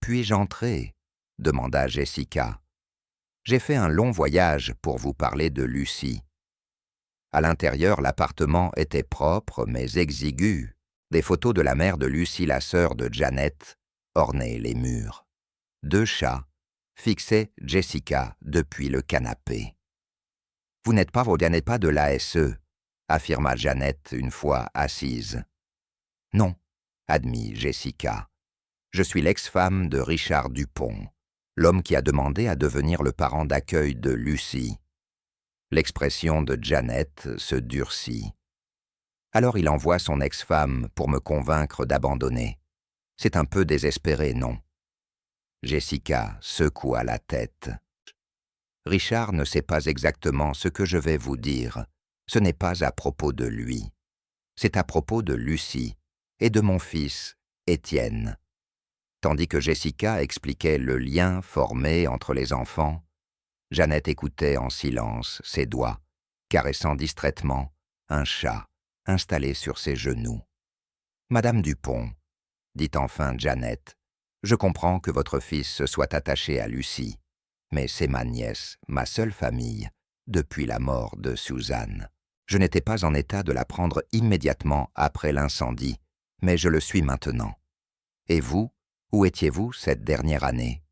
Puis-je entrer ?» demanda Jessica. « J'ai fait un long voyage pour vous parler de Lucie. » À l'intérieur, l'appartement était propre mais exigu. Des photos de la mère de Lucie, la sœur de Janet, ornaient les murs. 2 chats fixaient Jessica depuis le canapé. « Vous n'êtes pas de l'ASE, » affirma Janet une fois assise. « Non, » admit Jessica. « Je suis l'ex-femme de Richard Dupont, l'homme qui a demandé à devenir le parent d'accueil de Lucie. » L'expression de Janet se durcit. Alors il envoie son ex-femme pour me convaincre d'abandonner. C'est un peu désespéré, non? Jessica secoua la tête. Richard ne sait pas exactement ce que je vais vous dire. Ce n'est pas à propos de lui. C'est à propos de Lucie et de mon fils, Étienne. Tandis que Jessica expliquait le lien formé entre les enfants, Janet écoutait en silence ses doigts, caressant distraitement un chat installé sur ses genoux. « Madame Dupont, » dit enfin Janet, « je comprends que votre fils se soit attaché à Lucie, mais c'est ma nièce, ma seule famille, depuis la mort de Suzanne. Je n'étais pas en état de la prendre immédiatement après l'incendie, mais je le suis maintenant. Et vous, où étiez-vous cette dernière année ?»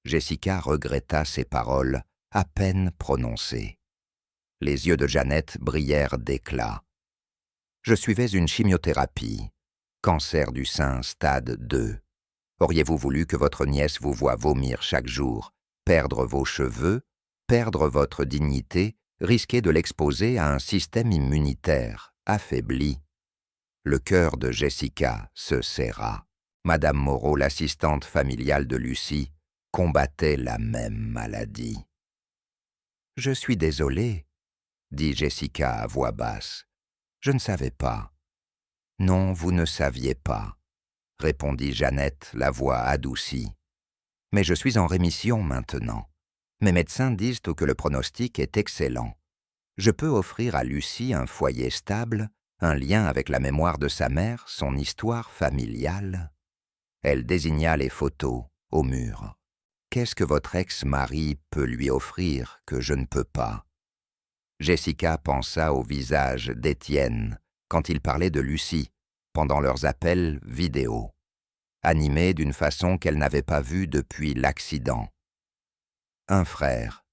Jessica regretta ces paroles à peine prononcées. Les yeux de Jeannette brillèrent d'éclat. « Je suivais une chimiothérapie. Cancer du sein stade 2. Auriez-vous voulu que votre nièce vous voie vomir chaque jour, perdre vos cheveux, perdre votre dignité, risquer de l'exposer à un système immunitaire affaibli ?» Le cœur de Jessica se serra. Madame Moreau, l'assistante familiale de Lucie, combattait la même maladie. « Je suis désolée, » dit Jessica à voix basse. « Je ne savais pas. »« Non, vous ne saviez pas, » répondit Jeannette, la voix adoucie. « Mais je suis en rémission maintenant. Mes médecins disent que le pronostic est excellent. Je peux offrir à Lucie un foyer stable, un lien avec la mémoire de sa mère, son histoire familiale. » Elle désigna les photos au mur. « Qu'est-ce que votre ex-mari peut lui offrir que je ne peux pas ?» Jessica pensa au visage d'Étienne quand il parlait de Lucie pendant leurs appels vidéo, animés d'une façon qu'elle n'avait pas vue depuis l'accident. « Un frère, »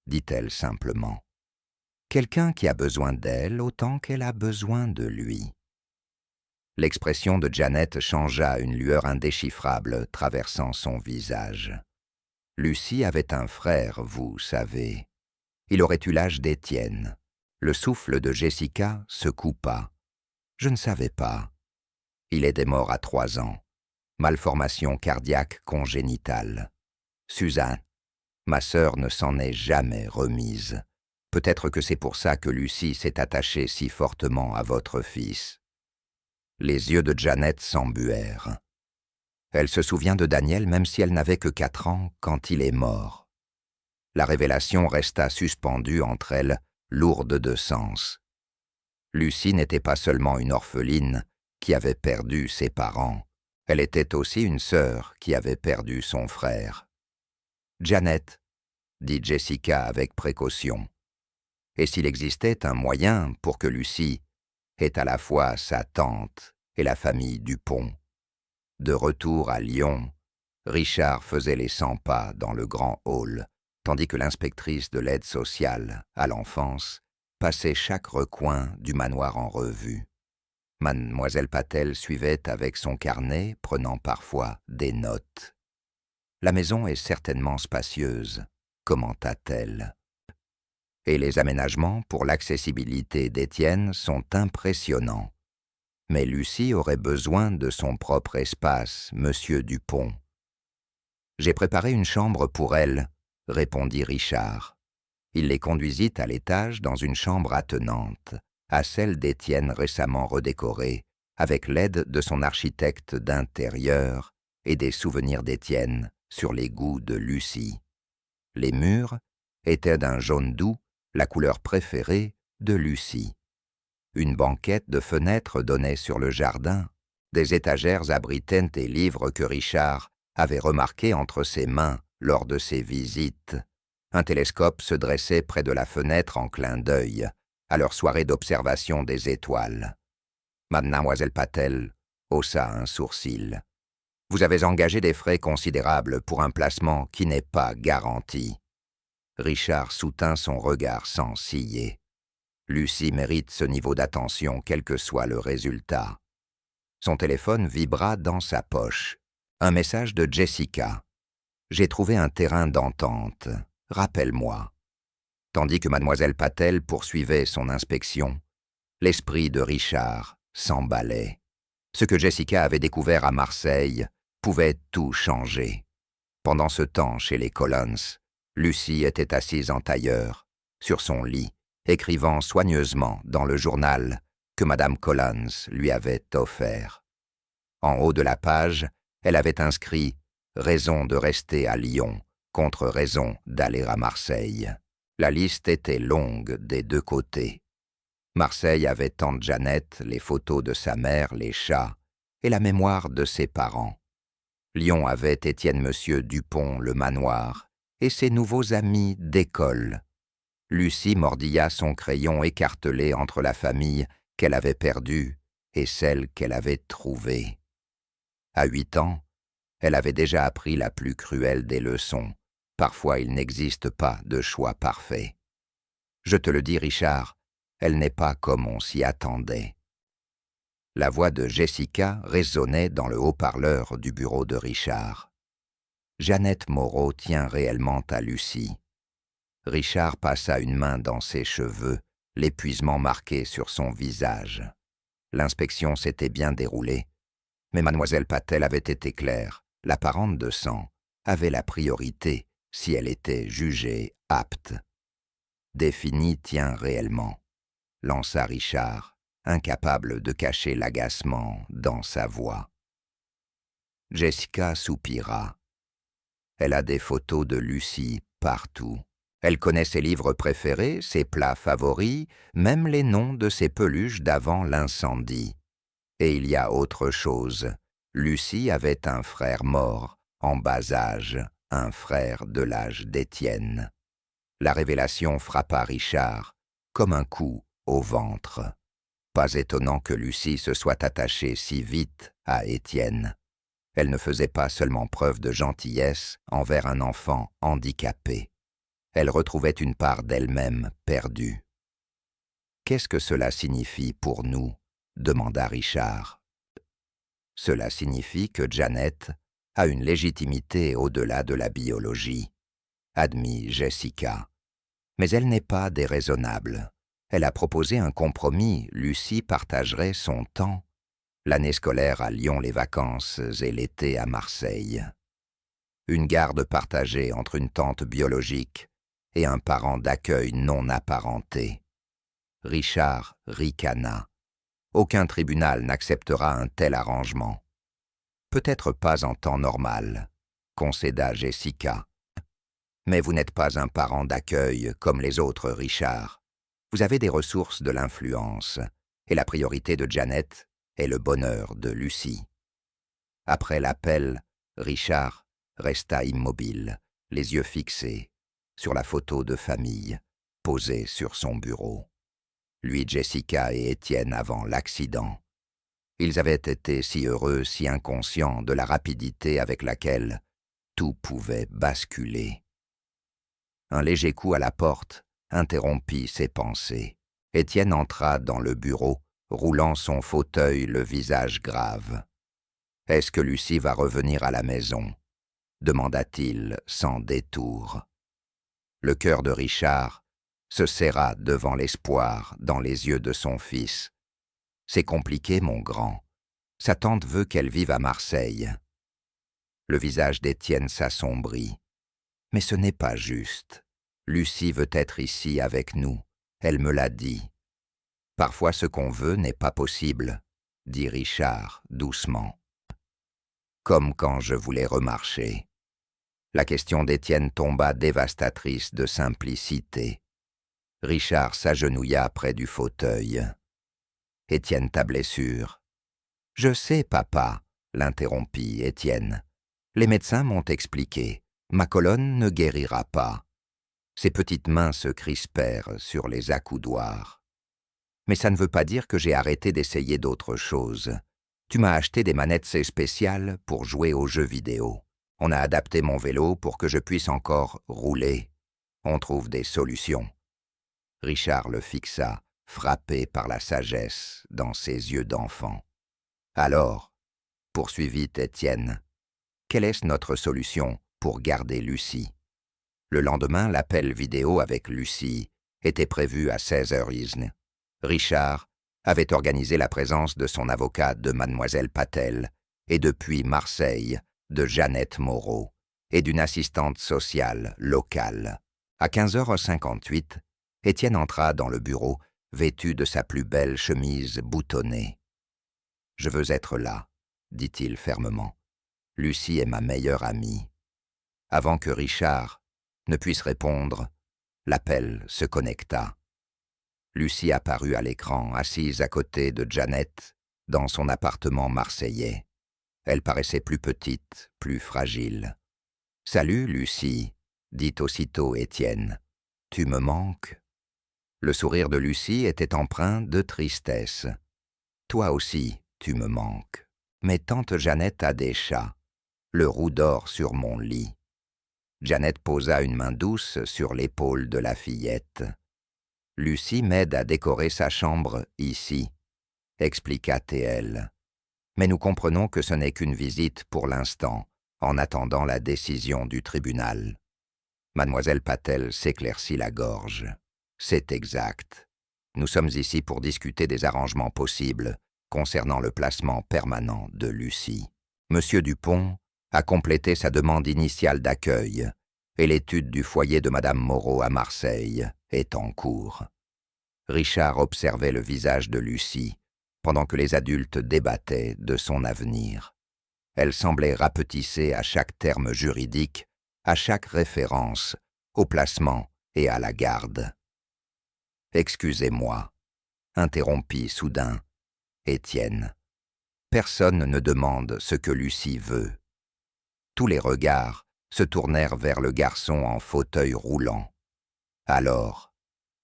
dit-elle simplement. « Quelqu'un qui a besoin d'elle autant qu'elle a besoin de lui. » L'expression de Jeannette changea, une lueur indéchiffrable traversant son visage. Lucie avait un frère, vous savez. Il aurait eu l'âge d'Étienne. Le souffle de Jessica se coupa. « Je ne savais pas. Il est mort à 3 ans. Malformation cardiaque congénitale. Suzanne, ma sœur ne s'en est jamais remise. Peut-être que c'est pour ça que Lucie s'est attachée si fortement à votre fils. » Les yeux de Jeannette s'embuèrent. Elle se souvient de Daniel même si elle n'avait que 4 ans quand il est mort. La révélation resta suspendue entre elles, lourde de sens. Lucie n'était pas seulement une orpheline qui avait perdu ses parents, elle était aussi une sœur qui avait perdu son frère. « Jeannette, » dit Jessica avec précaution. Et s'il existait un moyen pour que Lucie ait à la fois sa tante et la famille Dupont. De retour à Lyon, Richard faisait les 100 pas dans le grand hall, tandis que l'inspectrice de l'aide sociale à l'enfance passait chaque recoin du manoir en revue. Mademoiselle Patel suivait avec son carnet, prenant parfois des notes. « La maison est certainement spacieuse, » commenta-t-elle. « Et les aménagements pour l'accessibilité d'Étienne sont impressionnants. Mais Lucie aurait besoin de son propre espace, monsieur Dupont. »« J'ai préparé une chambre pour elle, » répondit Richard. Il les conduisit à l'étage dans une chambre attenante, à celle d'Étienne récemment redécorée, avec l'aide de son architecte d'intérieur et des souvenirs d'Étienne sur les goûts de Lucie. Les murs étaient d'un jaune doux, la couleur préférée de Lucie. Une banquette de fenêtres donnait sur le jardin. Des étagères abritaient des livres que Richard avait remarqués entre ses mains lors de ses visites. Un télescope se dressait près de la fenêtre en clin d'œil, à leur soirée d'observation des étoiles. Mademoiselle Patel haussa un sourcil. « Vous avez engagé des frais considérables pour un placement qui n'est pas garanti. » Richard soutint son regard sans ciller. Lucie mérite ce niveau d'attention, quel que soit le résultat. Son téléphone vibra dans sa poche. Un message de Jessica. « J'ai trouvé un terrain d'entente. Rappelle-moi. » Tandis que mademoiselle Patel poursuivait son inspection, l'esprit de Richard s'emballait. Ce que Jessica avait découvert à Marseille pouvait tout changer. Pendant ce temps, chez les Collins, Lucie était assise en tailleur, sur son lit, écrivant soigneusement dans le journal que madame Collins lui avait offert. En haut de la page, elle avait inscrit « Raison de rester à Lyon contre raison d'aller à Marseille ». La liste était longue des deux côtés. Marseille avait tante Jeannette, les photos de sa mère, les chats, et la mémoire de ses parents. Lyon avait Étienne Monsieur Dupont, le manoir, et ses nouveaux amis d'école. Lucie mordilla son crayon écartelé entre la famille qu'elle avait perdue et celle qu'elle avait trouvée. À 8 ans, elle avait déjà appris la plus cruelle des leçons. Parfois, il n'existe pas de choix parfait. Je te le dis, Richard, elle n'est pas comme on s'y attendait. La voix de Jessica résonnait dans le haut-parleur du bureau de Richard. Jeannette Moreau tient réellement à Lucie. Richard passa une main dans ses cheveux, l'épuisement marqué sur son visage. L'inspection s'était bien déroulée, mais mademoiselle Patel avait été claire. La parente de sang avait la priorité si elle était jugée apte. Défini tient réellement, lança Richard, incapable de cacher l'agacement dans sa voix. Jessica soupira. Elle a des photos de Lucie partout. Elle connaît ses livres préférés, ses plats favoris, même les noms de ses peluches d'avant l'incendie. Et il y a autre chose. Lucie avait un frère mort, en bas âge, un frère de l'âge d'Étienne. La révélation frappa Richard comme un coup au ventre. Pas étonnant que Lucie se soit attachée si vite à Étienne. Elle ne faisait pas seulement preuve de gentillesse envers un enfant handicapé. Elle retrouvait une part d'elle-même perdue. « Qu'est-ce que cela signifie pour nous ?» demanda Richard. « Cela signifie que Jeannette a une légitimité au-delà de la biologie, » admit Jessica. Mais elle n'est pas déraisonnable. Elle a proposé un compromis. Lucie partagerait son temps. L'année scolaire à Lyon, les vacances et l'été à Marseille. Une garde partagée entre une tante biologique et un parent d'accueil non apparenté. Richard ricana. Aucun tribunal n'acceptera un tel arrangement. Peut-être pas en temps normal, concéda Jessica. Mais vous n'êtes pas un parent d'accueil comme les autres, Richard. Vous avez des ressources de l'influence, et la priorité de Jeannette est le bonheur de Lucie. Après l'appel, Richard resta immobile, les yeux fixés, sur la photo de famille, posée sur son bureau. Lui, Jessica et Étienne avant l'accident. Ils avaient été si heureux, si inconscients de la rapidité avec laquelle tout pouvait basculer. Un léger coup à la porte interrompit ses pensées. Étienne entra dans le bureau, roulant son fauteuil, le visage grave. « Est-ce que Lucie va revenir à la maison ?» demanda-t-il sans détour. Le cœur de Richard se serra devant l'espoir dans les yeux de son fils. « C'est compliqué, mon grand. Sa tante veut qu'elle vive à Marseille. » Le visage d'Étienne s'assombrit. « Mais ce n'est pas juste. Lucie veut être ici avec nous. Elle me l'a dit. » « Parfois ce qu'on veut n'est pas possible, » dit Richard doucement. « Comme quand je voulais remarcher. » La question d'Étienne tomba dévastatrice de simplicité. Richard s'agenouilla près du fauteuil. « Étienne, ta blessure. »« Je sais, papa, » l'interrompit Étienne. « Les médecins m'ont expliqué. Ma colonne ne guérira pas. » Ses petites mains se crispèrent sur les accoudoirs. Mais ça ne veut pas dire que j'ai arrêté d'essayer d'autres choses. Tu m'as acheté des manettes spéciales pour jouer aux jeux vidéo. On a adapté mon vélo pour que je puisse encore rouler. On trouve des solutions. Richard le fixa, frappé par la sagesse dans ses yeux d'enfant. Alors, poursuivit Étienne, quelle est notre solution pour garder Lucie? Le lendemain, l'appel vidéo avec Lucie était prévu à 16h. Richard avait organisé la présence de son avocat de mademoiselle Patel et depuis Marseille de Jeannette Moreau et d'une assistante sociale locale. À 15h58, Étienne entra dans le bureau vêtu de sa plus belle chemise boutonnée. « Je veux être là, » dit-il fermement. « Lucie est ma meilleure amie. » Avant que Richard ne puisse répondre, l'appel se connecta. Lucie apparut à l'écran, assise à côté de Jeannette, dans son appartement marseillais. Elle paraissait plus petite, plus fragile. « Salut, Lucie » dit aussitôt Étienne. « Tu me manques ?» Le sourire de Lucie était empreint de tristesse. Toi aussi, tu me manques. Mais tante Jeannette a des chats. Le roux dort sur mon lit. » Jeannette posa une main douce sur l'épaule de la fillette. « Lucie m'aide à décorer sa chambre ici, » expliqua T.L. « Mais nous comprenons que ce n'est qu'une visite pour l'instant, en attendant la décision du tribunal. » Mademoiselle Patel s'éclaircit la gorge. « C'est exact. Nous sommes ici pour discuter des arrangements possibles concernant le placement permanent de Lucie. Monsieur Dupont a complété sa demande initiale d'accueil et l'étude du foyer de Madame Moreau à Marseille est en cours. » Richard observait le visage de Lucie pendant que les adultes débattaient de son avenir. Elle semblait rapetissée à chaque terme juridique, à chaque référence, au placement et à la garde. « Excusez-moi, » interrompit soudain Étienne. « Personne ne demande ce que Lucie veut. » Tous les regards se tournèrent vers le garçon en fauteuil roulant. « Alors, »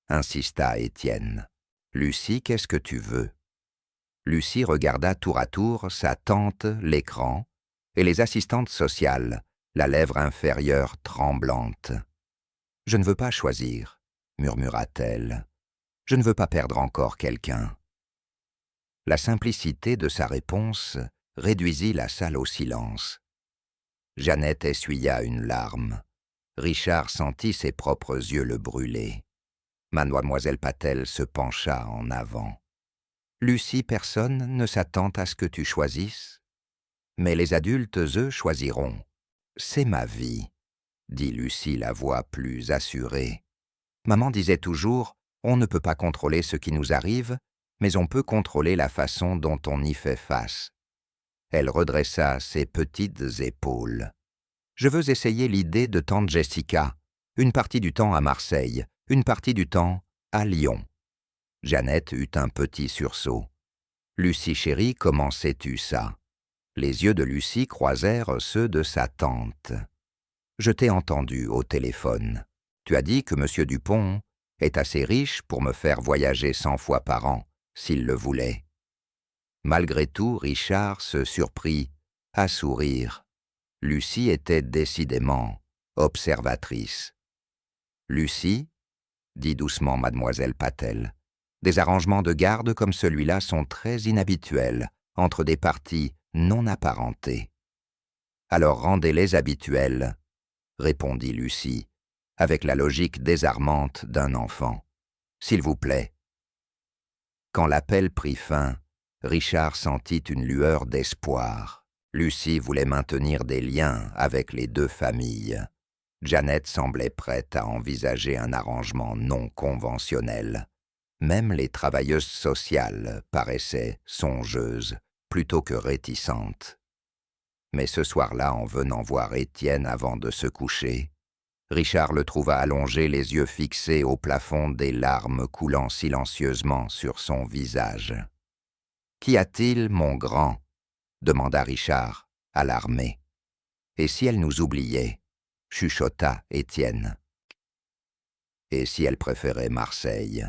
insista Étienne, « Lucie, qu'est-ce que tu veux ?» Lucie regarda tour à tour sa tante, l'écran, et les assistantes sociales, la lèvre inférieure tremblante. « Je ne veux pas choisir, » murmura-t-elle. « Je ne veux pas perdre encore quelqu'un. » La simplicité de sa réponse réduisit la salle au silence. Jeannette essuya une larme. Richard sentit ses propres yeux le brûler. Mademoiselle Patel se pencha en avant. « Lucie, personne ne s'attend à ce que tu choisisses. Mais les adultes, eux, choisiront. C'est ma vie, » dit Lucie, la voix plus assurée. « Maman disait toujours, on ne peut pas contrôler ce qui nous arrive, mais on peut contrôler la façon dont on y fait face. » Elle redressa ses petites épaules. « Je veux essayer l'idée de tante Jessica, une partie du temps à Marseille, une partie du temps à Lyon. » Jeannette eut un petit sursaut. « Lucie chérie, comment sais-tu ça ?» Les yeux de Lucie croisèrent ceux de sa tante. « Je t'ai entendu au téléphone. Tu as dit que M. Dupont est assez riche pour me faire voyager 100 fois par an, s'il le voulait. » Malgré tout, Richard se surprit à sourire. Lucie était décidément observatrice. « Lucie, » dit doucement mademoiselle Patel, « des arrangements de garde comme celui-là sont très inhabituels entre des parties non apparentées. »« Alors rendez-les habituels, » répondit Lucie, avec la logique désarmante d'un enfant. « S'il vous plaît. » Quand l'appel prit fin, Richard sentit une lueur d'espoir. Lucie voulait maintenir des liens avec les deux familles. Jeannette semblait prête à envisager un arrangement non conventionnel. Même les travailleuses sociales paraissaient songeuses plutôt que réticentes. Mais ce soir-là, en venant voir Étienne avant de se coucher, Richard le trouva allongé, les yeux fixés au plafond, des larmes coulant silencieusement sur son visage. « Qu'y a-t-il, mon grand ?» demanda Richard, alarmé. « Et si elle nous oubliait ?» chuchota Étienne. « Et si elle préférait Marseille ?»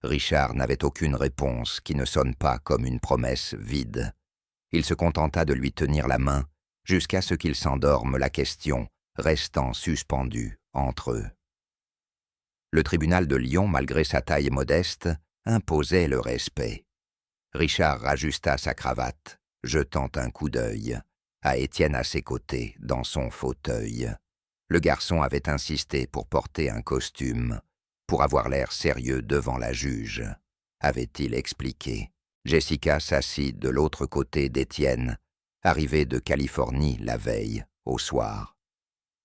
Richard n'avait aucune réponse qui ne sonne pas comme une promesse vide. Il se contenta de lui tenir la main jusqu'à ce qu'il s'endorme, la question restant suspendue entre eux. Le tribunal de Lyon, malgré sa taille modeste, imposait le respect. Richard rajusta sa cravate, jetant un coup d'œil à Étienne à ses côtés, dans son fauteuil. Le garçon avait insisté pour porter un costume, pour avoir l'air sérieux devant la juge, avait-il expliqué. Jessica s'assit de l'autre côté d'Étienne, arrivée de Californie la veille, au soir.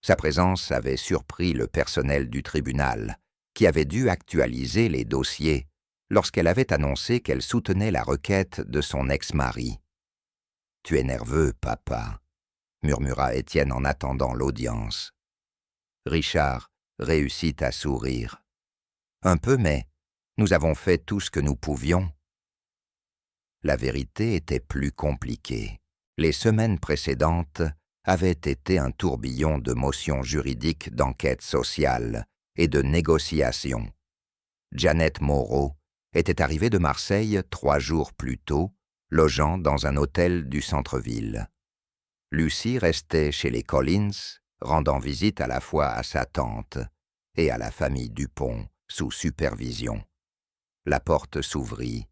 Sa présence avait surpris le personnel du tribunal, qui avait dû actualiser les dossiers lorsqu'elle avait annoncé qu'elle soutenait la requête de son ex-mari. « Tu es nerveux, papa », murmura Étienne en attendant l'audience. Richard réussit à sourire. « Un peu, mais nous avons fait tout ce que nous pouvions. » La vérité était plus compliquée. Les semaines précédentes avaient été un tourbillon de motions juridiques, d'enquêtes sociales et de négociations. Jeannette Moreau était arrivée de Marseille 3 jours plus tôt, logeant dans un hôtel du centre-ville. Lucie restait chez les Collins, rendant visite à la fois à sa tante et à la famille Dupont, sous supervision. La porte s'ouvrit,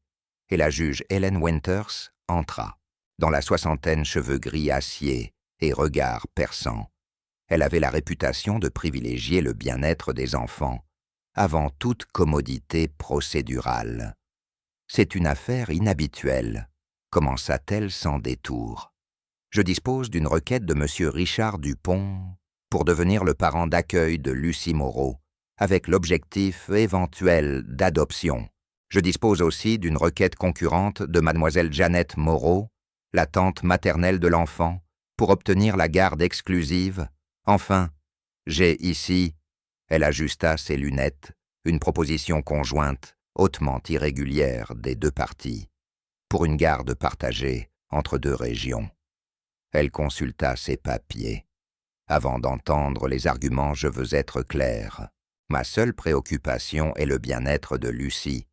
et la juge Helen Winters entra. Dans la soixantaine, cheveux gris acier et regard perçant. Elle avait la réputation de privilégier le bien-être des enfants avant toute commodité procédurale. « C'est une affaire inhabituelle, commença-t-elle sans détour. Je dispose d'une requête de M. Richard Dupont pour devenir le parent d'accueil de Lucie Moreau, avec l'objectif éventuel d'adoption. Je dispose aussi d'une requête concurrente de Mlle Jeannette Moreau, la tante maternelle de l'enfant, pour obtenir la garde exclusive. Enfin, j'ai ici, elle ajusta ses lunettes, une proposition conjointe, hautement irrégulière des deux parties, pour une garde partagée entre 2 régions. Elle consulta ses papiers. Avant d'entendre les arguments, je veux être clair. Ma seule préoccupation est le bien-être de Lucie,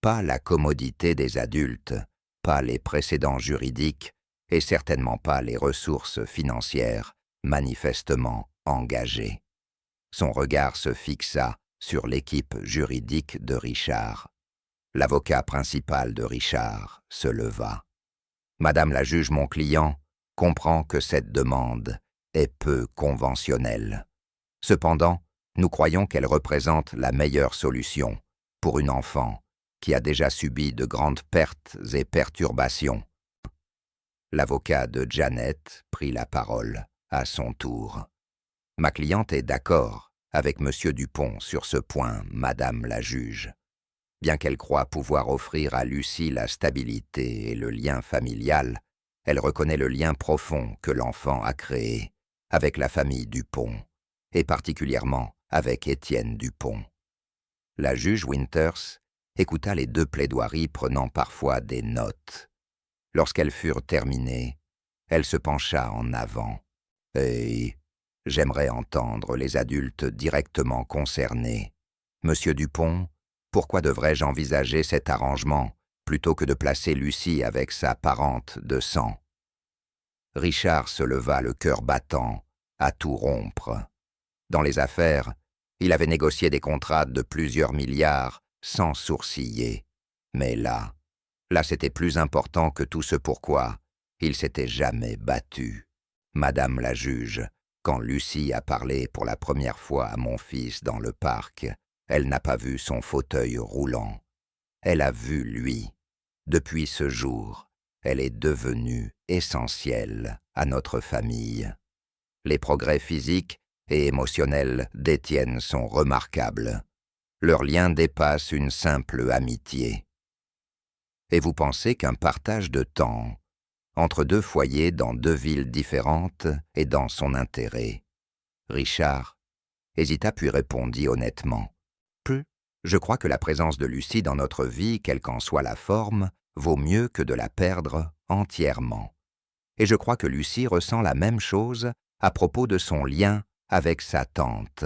pas la commodité des adultes, pas les précédents juridiques et certainement pas les ressources financières manifestement engagées. Son regard se fixa sur l'équipe juridique de Richard. L'avocat principal de Richard se leva. « Madame la juge, mon client comprend que cette demande est peu conventionnelle. Cependant, nous croyons qu'elle représente la meilleure solution pour une enfant qui a déjà subi de grandes pertes et perturbations. » L'avocat de Janet prit la parole à son tour. « Ma cliente est d'accord avec M. Dupont sur ce point, Madame la juge. Bien qu'elle croie pouvoir offrir à Lucie la stabilité et le lien familial, elle reconnaît le lien profond que l'enfant a créé avec la famille Dupont, et particulièrement avec Étienne Dupont. » La juge Winters écouta les 2 plaidoiries prenant parfois des notes. Lorsqu'elles furent terminées, elle se pencha en avant. « Et j'aimerais entendre les adultes directement concernés. Monsieur Dupont, pourquoi devrais-je envisager cet arrangement plutôt que de placer Lucie avec sa parente de sang ?» Richard se leva le cœur battant, à tout rompre. Dans les affaires, il avait négocié des contrats de plusieurs milliards sans sourciller. Mais là c'était plus important que tout ce pourquoi il s'était jamais battu. Madame la juge, quand Lucie a parlé pour la première fois à mon fils dans le parc, elle n'a pas vu son fauteuil roulant. Elle a vu lui. Depuis ce jour, elle est devenue essentielle à notre famille. Les progrès physiques et émotionnels d'Étienne sont remarquables. Leur lien dépasse une simple amitié. Et vous pensez qu'un partage de temps entre 2 foyers dans 2 villes différentes est dans son intérêt? Richard hésita puis répondit honnêtement. Peu, je crois que la présence de Lucie dans notre vie, quelle qu'en soit la forme, vaut mieux que de la perdre entièrement. Et je crois que Lucie ressent la même chose à propos de son lien avec sa tante.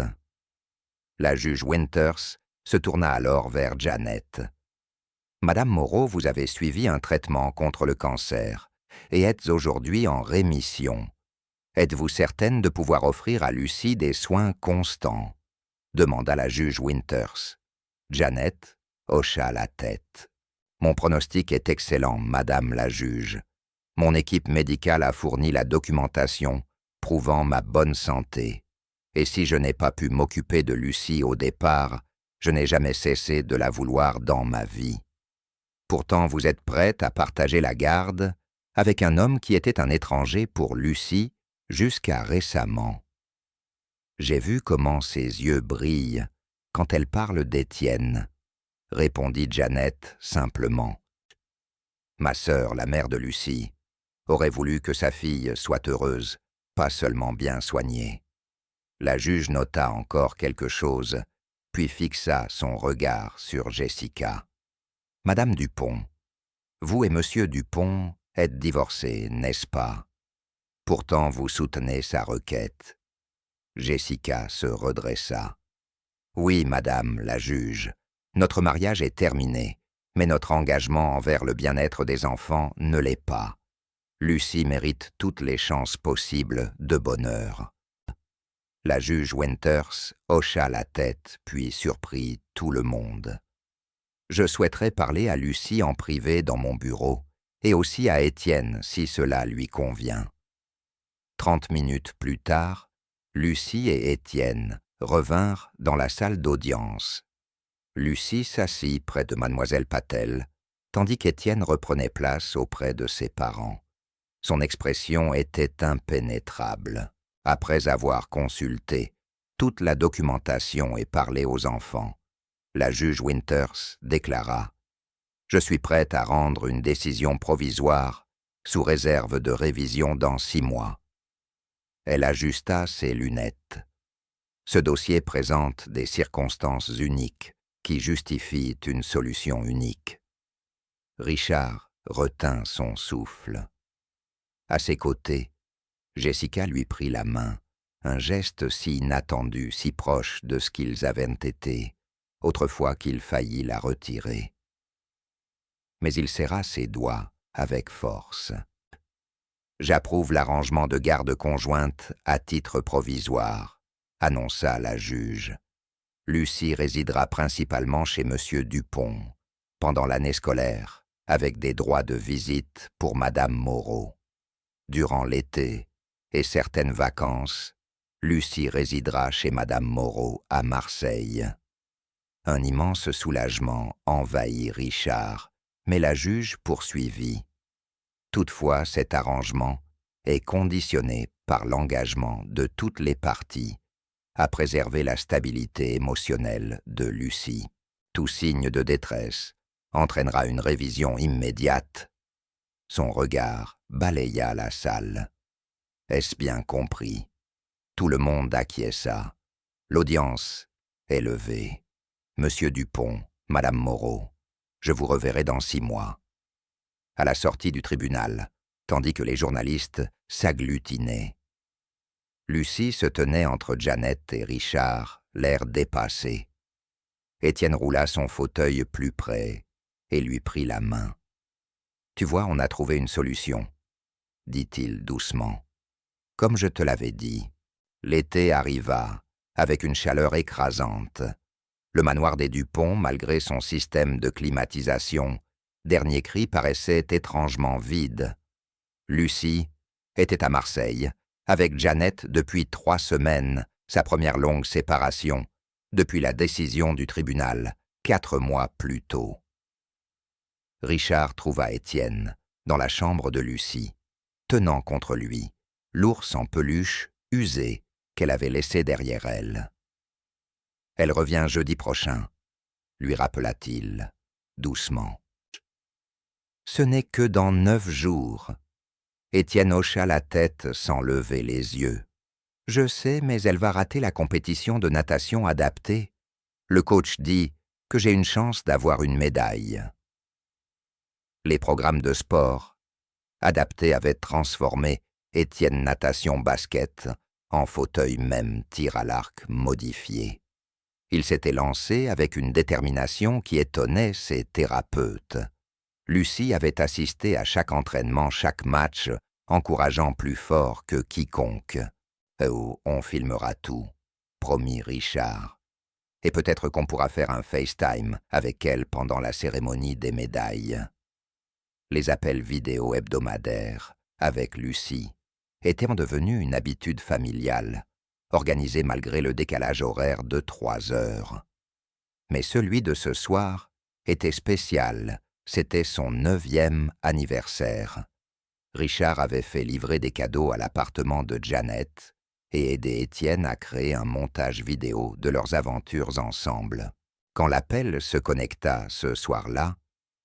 La juge Winters se tourna alors vers Janet. « Madame Moreau, vous avez suivi un traitement contre le cancer et êtes aujourd'hui en rémission. Êtes-vous certaine de pouvoir offrir à Lucie des soins constants ?» demanda la juge Winters. Janet hocha la tête. « Mon pronostic est excellent, Madame la juge. Mon équipe médicale a fourni la documentation prouvant ma bonne santé. Et si je n'ai pas pu m'occuper de Lucie au départ, je n'ai jamais cessé de la vouloir dans ma vie. Pourtant, vous êtes prête à partager la garde avec un homme qui était un étranger pour Lucie jusqu'à récemment. » J'ai vu comment ses yeux brillent quand elle parle d'Étienne, répondit Janet simplement. Ma sœur, la mère de Lucie, aurait voulu que sa fille soit heureuse, pas seulement bien soignée. La juge nota encore quelque chose, puis fixa son regard sur Jessica. « Madame Dupont, vous et Monsieur Dupont êtes divorcés, n'est-ce pas? Pourtant vous soutenez sa requête. » Jessica se redressa. « Oui, madame la juge, notre mariage est terminé, Mais notre engagement envers le bien-être des enfants ne l'est pas. Lucie mérite toutes les chances possibles de bonheur. » La juge Winters hocha la tête, puis surprit tout le monde. « Je souhaiterais parler à Lucie en privé dans mon bureau, et aussi à Étienne si cela lui convient. » 30 minutes plus tard, Lucie et Étienne revinrent dans la salle d'audience. Lucie s'assit près de mademoiselle Patel, tandis qu'Étienne reprenait place auprès de ses parents. Son expression était impénétrable. Après avoir consulté toute la documentation et parlé aux enfants, la juge Winters déclara « Je suis prête à rendre une décision provisoire sous réserve de révision dans 6 mois. » Elle ajusta ses lunettes. Ce dossier présente des circonstances uniques qui justifient une solution unique. Richard retint son souffle. À ses côtés, Jessica lui prit la main, un geste si inattendu, si proche de ce qu'ils avaient été, autrefois qu'il faillit la retirer. Mais il serra ses doigts avec force. « J'approuve l'arrangement de garde conjointe à titre provisoire, » annonça la juge. « Lucie résidera principalement chez M. Dupont, pendant l'année scolaire, avec des droits de visite pour Madame Moreau. Durant l'été et certaines vacances, Lucie résidera chez Madame Moreau à Marseille. » Un immense soulagement envahit Richard, mais la juge poursuivit. Toutefois, cet arrangement est conditionné par l'engagement de toutes les parties à préserver la stabilité émotionnelle de Lucie. Tout signe de détresse entraînera une révision immédiate. Son regard balaya la salle. Est-ce bien compris? Tout le monde acquiesça. L'audience est levée. Monsieur Dupont, Madame Moreau, je vous reverrai dans 6 mois. À la sortie du tribunal, tandis que les journalistes s'agglutinaient. Lucie se tenait entre Janet et Richard, l'air dépassé. Étienne roula son fauteuil plus près et lui prit la main. « Tu vois, on a trouvé une solution, » dit-il doucement. « Comme je te l'avais dit, l'été arriva, avec une chaleur écrasante. Le manoir des Dupont, malgré son système de climatisation, dernier cri paraissait étrangement vide. Lucie était à Marseille, avec Janet depuis 3 semaines, sa première longue séparation, depuis la décision du tribunal, 4 mois plus tôt. Richard trouva Étienne dans la chambre de Lucie, tenant contre lui l'ours en peluche usé qu'elle avait laissé derrière elle. « Elle revient jeudi prochain », lui rappela-t-il, doucement. « Ce n'est que dans 9 jours. » Étienne hocha la tête sans lever les yeux. « Je sais, mais elle va rater la compétition de natation adaptée. Le coach dit que j'ai une chance d'avoir une médaille. » Les programmes de sport adaptés avaient transformé Étienne Natation Basket en fauteuil même tir à l'arc modifié. Il s'était lancé avec une détermination qui étonnait ses thérapeutes. Lucie avait assisté à chaque entraînement, chaque match, encourageant plus fort que quiconque. « Oh, on filmera tout, » promit Richard. « Et peut-être qu'on pourra faire un FaceTime avec elle pendant la cérémonie des médailles. » Les appels vidéo hebdomadaires avec Lucie étaient devenus une habitude familiale, organisée malgré le décalage horaire de 3 heures. Mais celui de ce soir était spécial, c'était son 9e anniversaire. Richard avait fait livrer des cadeaux à l'appartement de Janet et aidé Étienne à créer un montage vidéo de leurs aventures ensemble. Quand l'appel se connecta ce soir-là,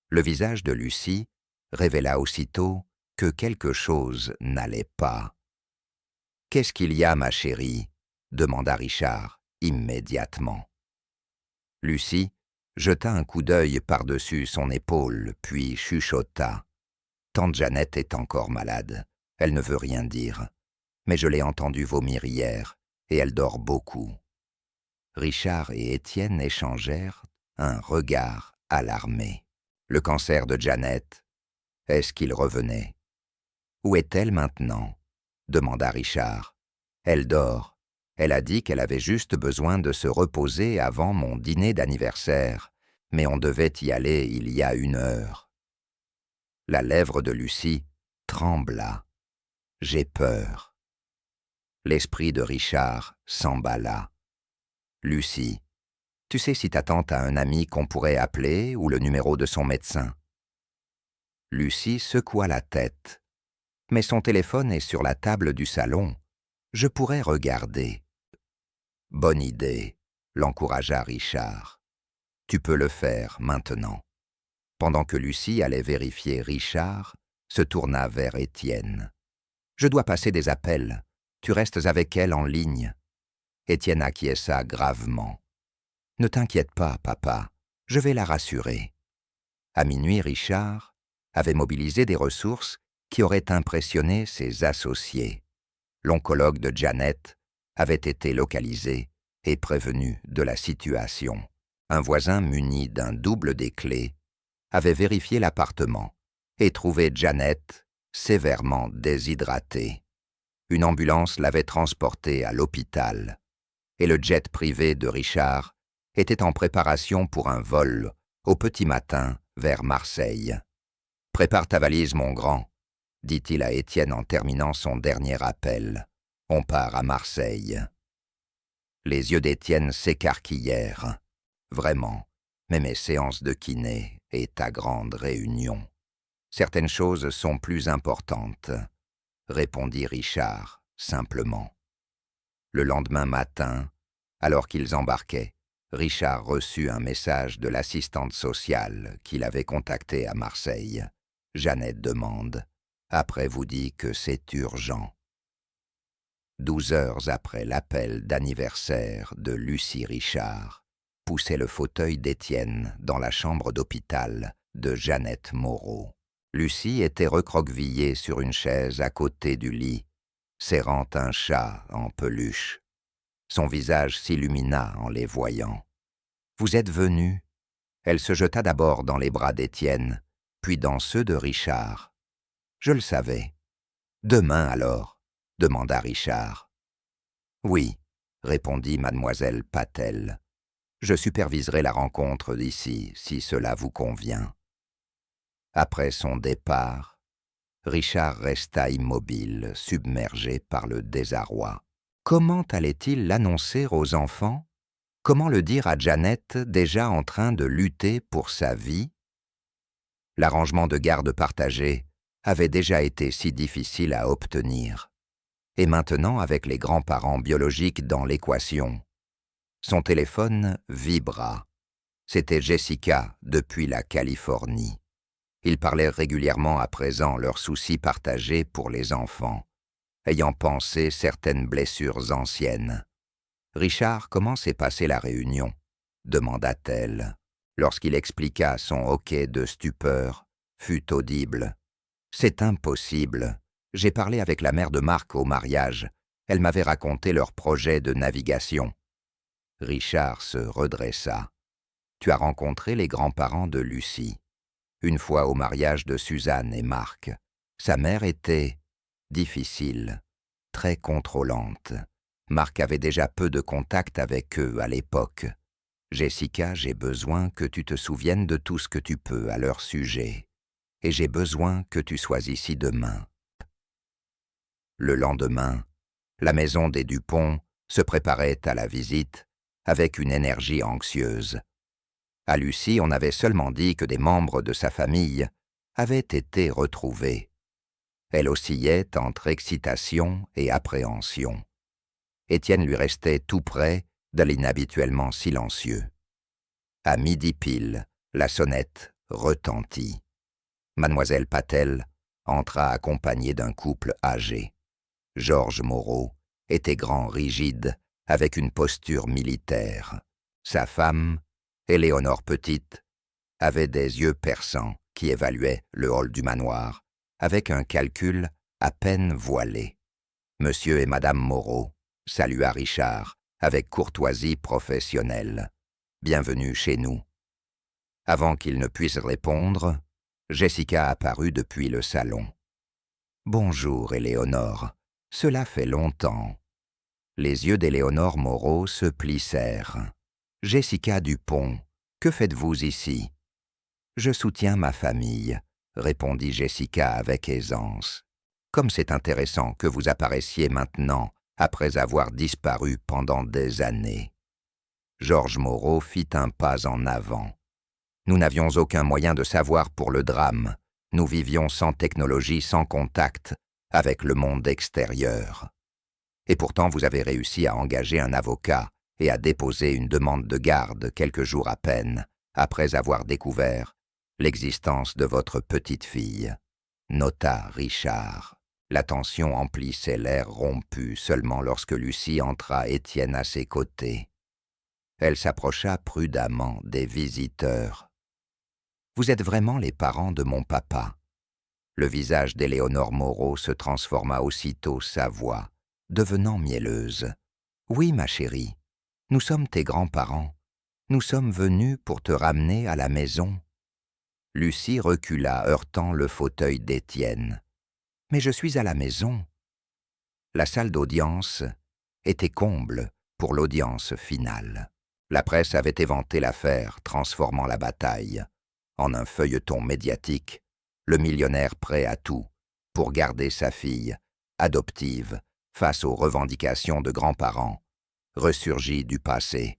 le visage de Lucie révéla aussitôt que quelque chose n'allait pas. « Qu'est-ce qu'il y a, ma chérie ?» demanda Richard immédiatement. Lucie jeta un coup d'œil par-dessus son épaule, puis chuchota. « Tante Janet est encore malade. Elle ne veut rien dire. Mais je l'ai entendue vomir hier, et elle dort beaucoup. » Richard et Étienne échangèrent un regard alarmé. Le cancer de Janet, est-ce qu'il revenait? Où est-elle maintenant? Demanda Richard. Elle dort. Elle a dit qu'elle avait juste besoin de se reposer avant mon dîner d'anniversaire, mais on devait y aller il y a 1 heure. La lèvre de Lucie trembla. J'ai peur. L'esprit de Richard s'emballa. Lucie, tu sais si ta tante a un ami qu'on pourrait appeler ou le numéro de son médecin? Lucie secoua la tête. Mais son téléphone est sur la table du salon. Je pourrais regarder. Bonne idée, l'encouragea Richard. Tu peux le faire maintenant. Pendant que Lucie allait vérifier Richard, se tourna vers Étienne. Je dois passer des appels. Tu restes avec elle en ligne. Étienne acquiesça gravement. Ne t'inquiète pas, papa. Je vais la rassurer. À minuit, Richard avait mobilisé des ressources qui auraient impressionné ses associés. L'oncologue de Janet avait été localisé et prévenu de la situation. Un voisin muni d'un double des clés avait vérifié l'appartement et trouvé Janet sévèrement déshydratée. Une ambulance l'avait transportée à l'hôpital et le jet privé de Richard était en préparation pour un vol au petit matin vers Marseille. « Prépare ta valise, mon grand », dit-il à Étienne en terminant son dernier appel. « On part à Marseille. » Les yeux d'Étienne s'écarquillèrent. « Vraiment, mais mes séances de kiné et ta grande réunion. Certaines choses sont plus importantes, » répondit Richard simplement. Le lendemain matin, alors qu'ils embarquaient, Richard reçut un message de l'assistante sociale qu'il avait contactée à Marseille. Jeannette demande « Après vous dit que c'est urgent. » 12 heures après l'appel d'anniversaire de Lucie Richard, poussait le fauteuil d'Étienne dans la chambre d'hôpital de Jeannette Moreau. Lucie était recroquevillée sur une chaise à côté du lit, serrant un chat en peluche. Son visage s'illumina en les voyant. « Vous êtes venu ?» Elle se jeta d'abord dans les bras d'Étienne, puis dans ceux de Richard. « Je le savais. »« Demain alors ?» demanda Richard. « Oui, » répondit mademoiselle Patel. « Je superviserai la rencontre d'ici, si cela vous convient. » Après son départ, Richard resta immobile, submergé par le désarroi. Comment allait-il l'annoncer aux enfants? Comment le dire à Janet, déjà en train de lutter pour sa vie? L'arrangement de garde partagée avait déjà été si difficile à obtenir. Et maintenant, avec les grands-parents biologiques dans l'équation, son téléphone vibra. C'était Jessica, depuis la Californie. Ils parlaient régulièrement à présent leurs soucis partagés pour les enfants, ayant pensé certaines blessures anciennes. « Richard, comment s'est passée la réunion ?» demanda-t-elle. Lorsqu'il expliqua son hoquet de stupeur, fut audible. « C'est impossible. J'ai parlé avec la mère de Marc au mariage. Elle m'avait raconté leur projet de navigation. » Richard se redressa. « Tu as rencontré les grands-parents de Lucie. Une fois au mariage de Suzanne et Marc. Sa mère était difficile, très contrôlante. Marc avait déjà peu de contact avec eux à l'époque. Jessica, j'ai besoin que tu te souviennes de tout ce que tu peux à leur sujet. Et j'ai besoin que tu sois ici demain. » Le lendemain, la maison des Dupont se préparait à la visite avec une énergie anxieuse. À Lucie, on avait seulement dit que des membres de sa famille avaient été retrouvés. Elle oscillait entre excitation et appréhension. Étienne lui restait tout près de l'inhabituellement silencieux. À midi pile, la sonnette retentit. Mademoiselle Patel entra accompagnée d'un couple âgé. Georges Moreau était grand, rigide, avec une posture militaire. Sa femme, Éléonore Petite, avait des yeux perçants qui évaluaient le hall du manoir, avec un calcul à peine voilé. Monsieur et Madame Moreau salua Richard avec courtoisie professionnelle. « Bienvenue chez nous. » Avant qu'il ne puisse répondre, Jessica apparut depuis le salon. « Bonjour, Éléonore. Cela fait longtemps. » Les yeux d'Éléonore Moreau se plissèrent. « Jessica Dupont, que faites-vous ici ?»« Je soutiens ma famille, » répondit Jessica avec aisance. « Comme c'est intéressant que vous apparaissiez maintenant, après avoir disparu pendant des années. » Georges Moreau fit un pas en avant. Nous n'avions aucun moyen de savoir pour le drame. Nous vivions sans technologie, sans contact avec le monde extérieur. Et pourtant, vous avez réussi à engager un avocat et à déposer une demande de garde quelques jours à peine après avoir découvert l'existence de votre petite-fille, nota Richard. La tension emplissait l'air rompu seulement lorsque Lucie entra Étienne à ses côtés. Elle s'approcha prudemment des visiteurs. « Vous êtes vraiment les parents de mon papa ?» Le visage d'Éléonore Moreau se transforma aussitôt, sa voix devenant mielleuse. « Oui, ma chérie, nous sommes tes grands-parents. Nous sommes venus pour te ramener à la maison. » Lucie recula, heurtant le fauteuil d'Étienne. « Mais je suis à la maison. » La salle d'audience était comble pour l'audience finale. La presse avait éventé l'affaire, transformant la bataille en un feuilleton médiatique, le millionnaire prêt à tout pour garder sa fille, adoptive, face aux revendications de grands-parents, ressurgis du passé.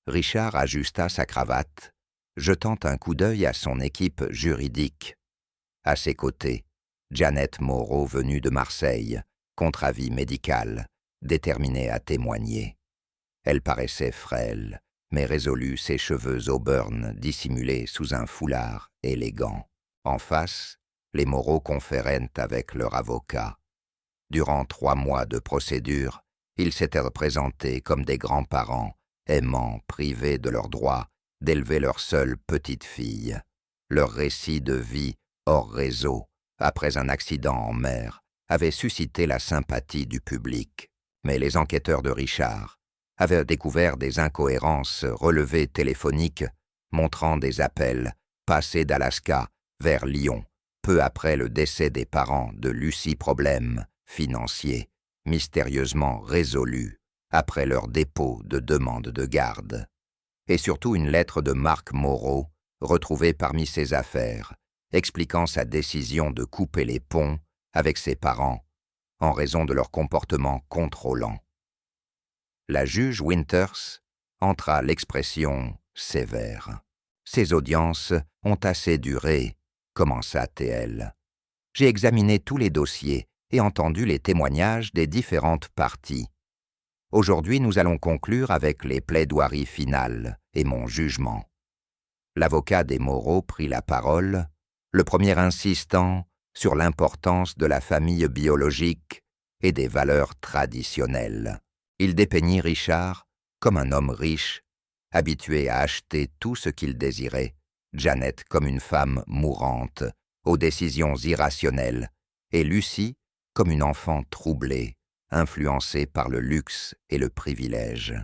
Richard ajusta sa cravate, jetant un coup d'œil à son équipe juridique. À ses côtés, Janet Moreau venue de Marseille, contre avis médical, déterminée à témoigner. Elle paraissait frêle, mais résolue, ses cheveux auburn dissimulés sous un foulard élégant. En face, les Moreau conféraient avec leur avocat. Durant 3 mois de procédure, ils s'étaient représentés comme des grands-parents, aimants, privés de leur droit d'élever leur seule petite-fille. Leur récit de vie hors réseau, après un accident en mer, avait suscité la sympathie du public. Mais les enquêteurs de Richard avaient découvert des incohérences relevées téléphoniques montrant des appels passés d'Alaska vers Lyon, peu après le décès des parents de Lucie. Problèmes financiers mystérieusement résolus après leur dépôt de demande de garde. Et surtout une lettre de Marc Moreau, retrouvée parmi ses affaires, expliquant sa décision de couper les ponts avec ses parents en raison de leur comportement contrôlant. La juge Winters entra l'expression sévère. « Ces audiences ont assez duré, » commença T.L. « J'ai examiné tous les dossiers et entendu les témoignages des différentes parties. Aujourd'hui, nous allons conclure avec les plaidoiries finales et mon jugement. » L'avocat des Moreau prit la parole, le premier insistant sur l'importance de la famille biologique et des valeurs traditionnelles. Il dépeignit Richard comme un homme riche, habitué à acheter tout ce qu'il désirait, Janet comme une femme mourante, aux décisions irrationnelles, et Lucie comme une enfant troublée, influencée par le luxe et le privilège.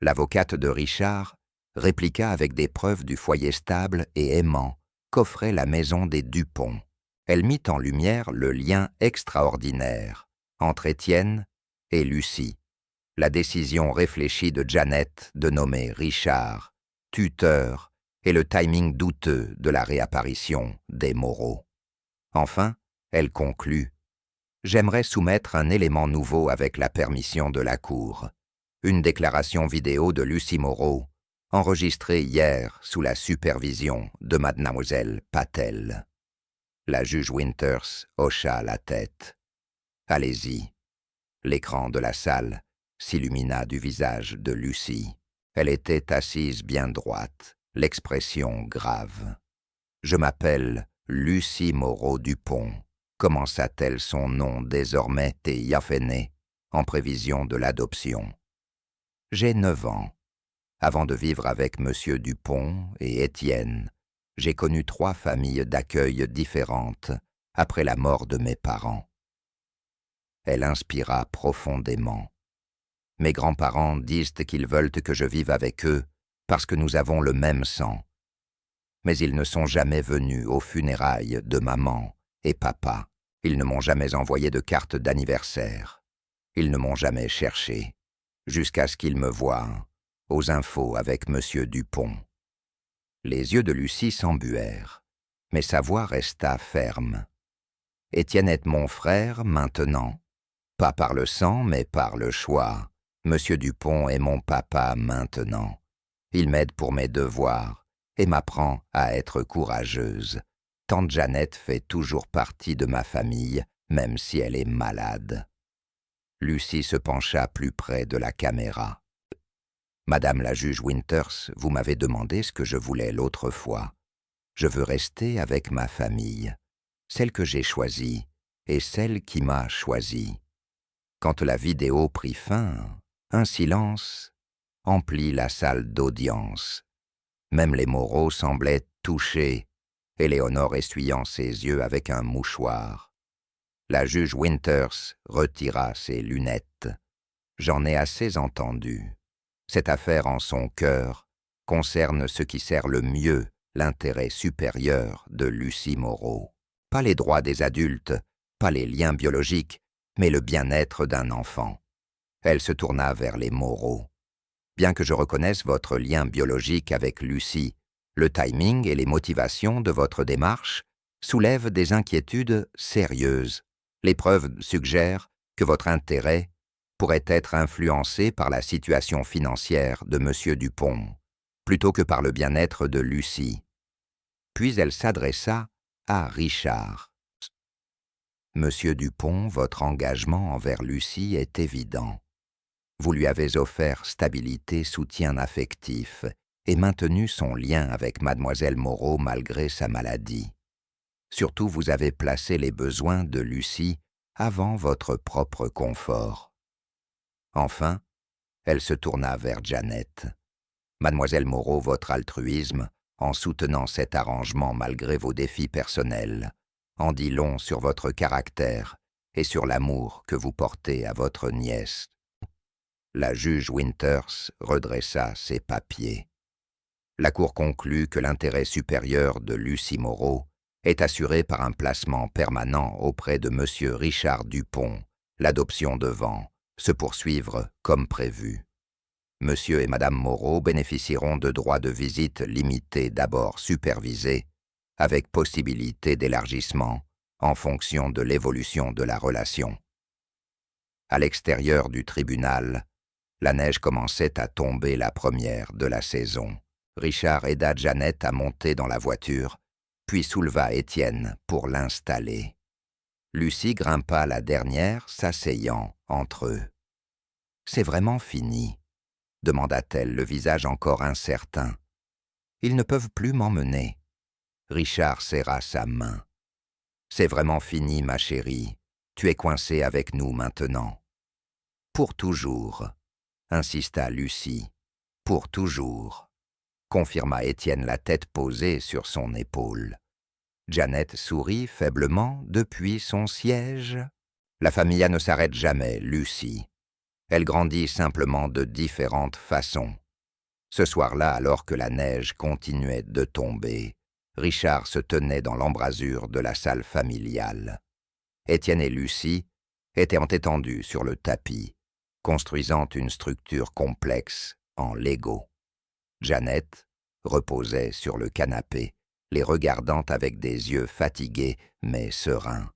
L'avocate de Richard répliqua avec des preuves du foyer stable et aimant qu'offrait la maison des Dupont. Elle mit en lumière le lien extraordinaire entre Étienne et Lucie, la décision réfléchie de Janet de nommer Richard tuteur et le timing douteux de la réapparition des Moreau. Enfin, elle conclut « J'aimerais soumettre un élément nouveau avec la permission de la Cour. Une déclaration vidéo de Lucie Moreau, enregistrée hier sous la supervision de mademoiselle Patel. » La juge Winters hocha la tête. « Allez-y. » L'écran de la salle s'illumina du visage de Lucie. Elle était assise bien droite, l'expression grave. « Je m'appelle Lucie Moreau Dupont. » Commença-t-elle son nom désormais Théiaphéné, en prévision de l'adoption. « J'ai 9 ans. Avant de vivre avec M. Dupont et Étienne, j'ai connu 3 familles d'accueil différentes après la mort de mes parents. » Elle inspira profondément. « Mes grands-parents disent qu'ils veulent que je vive avec eux parce que nous avons le même sang. Mais ils ne sont jamais venus aux funérailles de maman et papa. Ils ne m'ont jamais envoyé de carte d'anniversaire. Ils ne m'ont jamais cherché, jusqu'à ce qu'ils me voient aux infos avec Monsieur Dupont. Les yeux de Lucie s'embuèrent, mais sa voix resta ferme. Étienne est mon frère maintenant, pas par le sang, mais par le choix. Monsieur Dupont est mon papa maintenant. Il m'aide pour mes devoirs et m'apprend à être courageuse. Tante Jeannette fait toujours partie de ma famille, même si elle est malade. Lucie se pencha plus près de la caméra. Madame la juge Winters, vous m'avez demandé ce que je voulais l'autre fois. Je veux rester avec ma famille, celle que j'ai choisie et celle qui m'a choisi. Quand la vidéo prit fin, un silence emplit la salle d'audience. Même les Moreau semblaient touchés, Éléonore essuyant ses yeux avec un mouchoir. La juge Winters retira ses lunettes. J'en ai assez entendu. Cette affaire en son cœur concerne ce qui sert le mieux l'intérêt supérieur de Lucie Moreau. Pas les droits des adultes, pas les liens biologiques, mais le bien-être d'un enfant. Elle se tourna vers les Moreau. Bien que je reconnaisse votre lien biologique avec Lucie, le timing et les motivations de votre démarche soulèvent des inquiétudes sérieuses. Les preuves suggèrent que votre intérêt pourrait être influencé par la situation financière de M. Dupont, plutôt que par le bien-être de Lucie. Puis elle s'adressa à Richard. « Monsieur Dupont, votre engagement envers Lucie est évident. Vous lui avez offert stabilité, soutien affectif et maintenu son lien avec mademoiselle Moreau malgré sa maladie. Surtout, vous avez placé les besoins de Lucie avant votre propre confort. » Enfin, elle se tourna vers Jeannette. « Mademoiselle Moreau, votre altruisme, en soutenant cet arrangement malgré vos défis personnels, en dit long sur votre caractère et sur l'amour que vous portez à votre nièce. » La juge Winters redressa ses papiers. La Cour conclut que l'intérêt supérieur de Lucie Moreau est assuré par un placement permanent auprès de M. Richard Dupont, l'adoption devant se poursuivre comme prévu. Monsieur et Madame Moreau bénéficieront de droits de visite limités d'abord supervisés, avec possibilité d'élargissement en fonction de l'évolution de la relation. À l'extérieur du tribunal, la neige commençait à tomber la première de la saison. Richard aida Jeannette à monter dans la voiture, puis souleva Étienne pour l'installer. Lucie grimpa la dernière, s'asseyant entre eux. « C'est vraiment fini ?» demanda-t-elle, le visage encore incertain. « Ils ne peuvent plus m'emmener. » Richard serra sa main. « C'est vraiment fini, ma chérie. Tu es coincée avec nous maintenant. »« Pour toujours, » insista Lucie. « Pour toujours, » confirma Étienne, la tête posée sur son épaule. Jeannette sourit faiblement depuis son siège. « La familia ne s'arrête jamais, Lucie. Elle grandit simplement de différentes façons. » Ce soir-là, alors que la neige continuait de tomber, Richard se tenait dans l'embrasure de la salle familiale. Étienne et Lucie étaient étendus sur le tapis, construisant une structure complexe en Lego. Jeannette reposait sur le canapé, les regardant avec des yeux fatigués mais sereins.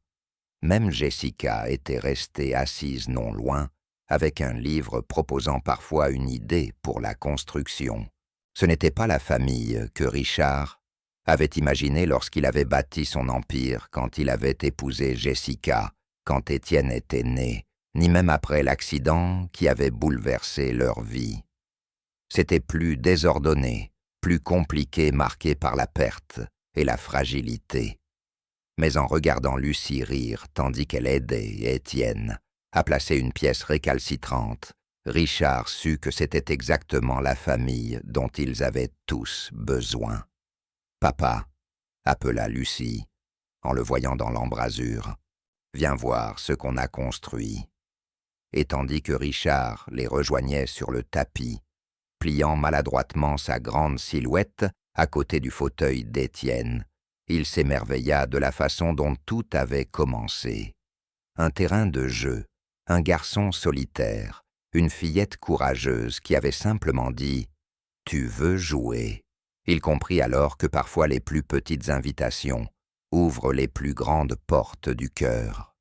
Même Jessica était restée assise non loin, avec un livre proposant parfois une idée pour la construction. Ce n'était pas la famille que Richard avait imaginée lorsqu'il avait bâti son empire quand il avait épousé Jessica, quand Étienne était né, ni même après l'accident qui avait bouleversé leur vie. C'était plus désordonné, plus compliqué, marqué par la perte et la fragilité. Mais en regardant Lucie rire tandis qu'elle aidait Étienne à placer une pièce récalcitrante, Richard sut que c'était exactement la famille dont ils avaient tous besoin. « Papa » appela Lucie, en le voyant dans l'embrasure. « Viens voir ce qu'on a construit. » Et tandis que Richard les rejoignait sur le tapis, pliant maladroitement sa grande silhouette à côté du fauteuil d'Étienne. Il s'émerveilla de la façon dont tout avait commencé. Un terrain de jeu, un garçon solitaire, une fillette courageuse qui avait simplement dit « Tu veux jouer ». Il comprit alors que parfois les plus petites invitations ouvrent les plus grandes portes du cœur.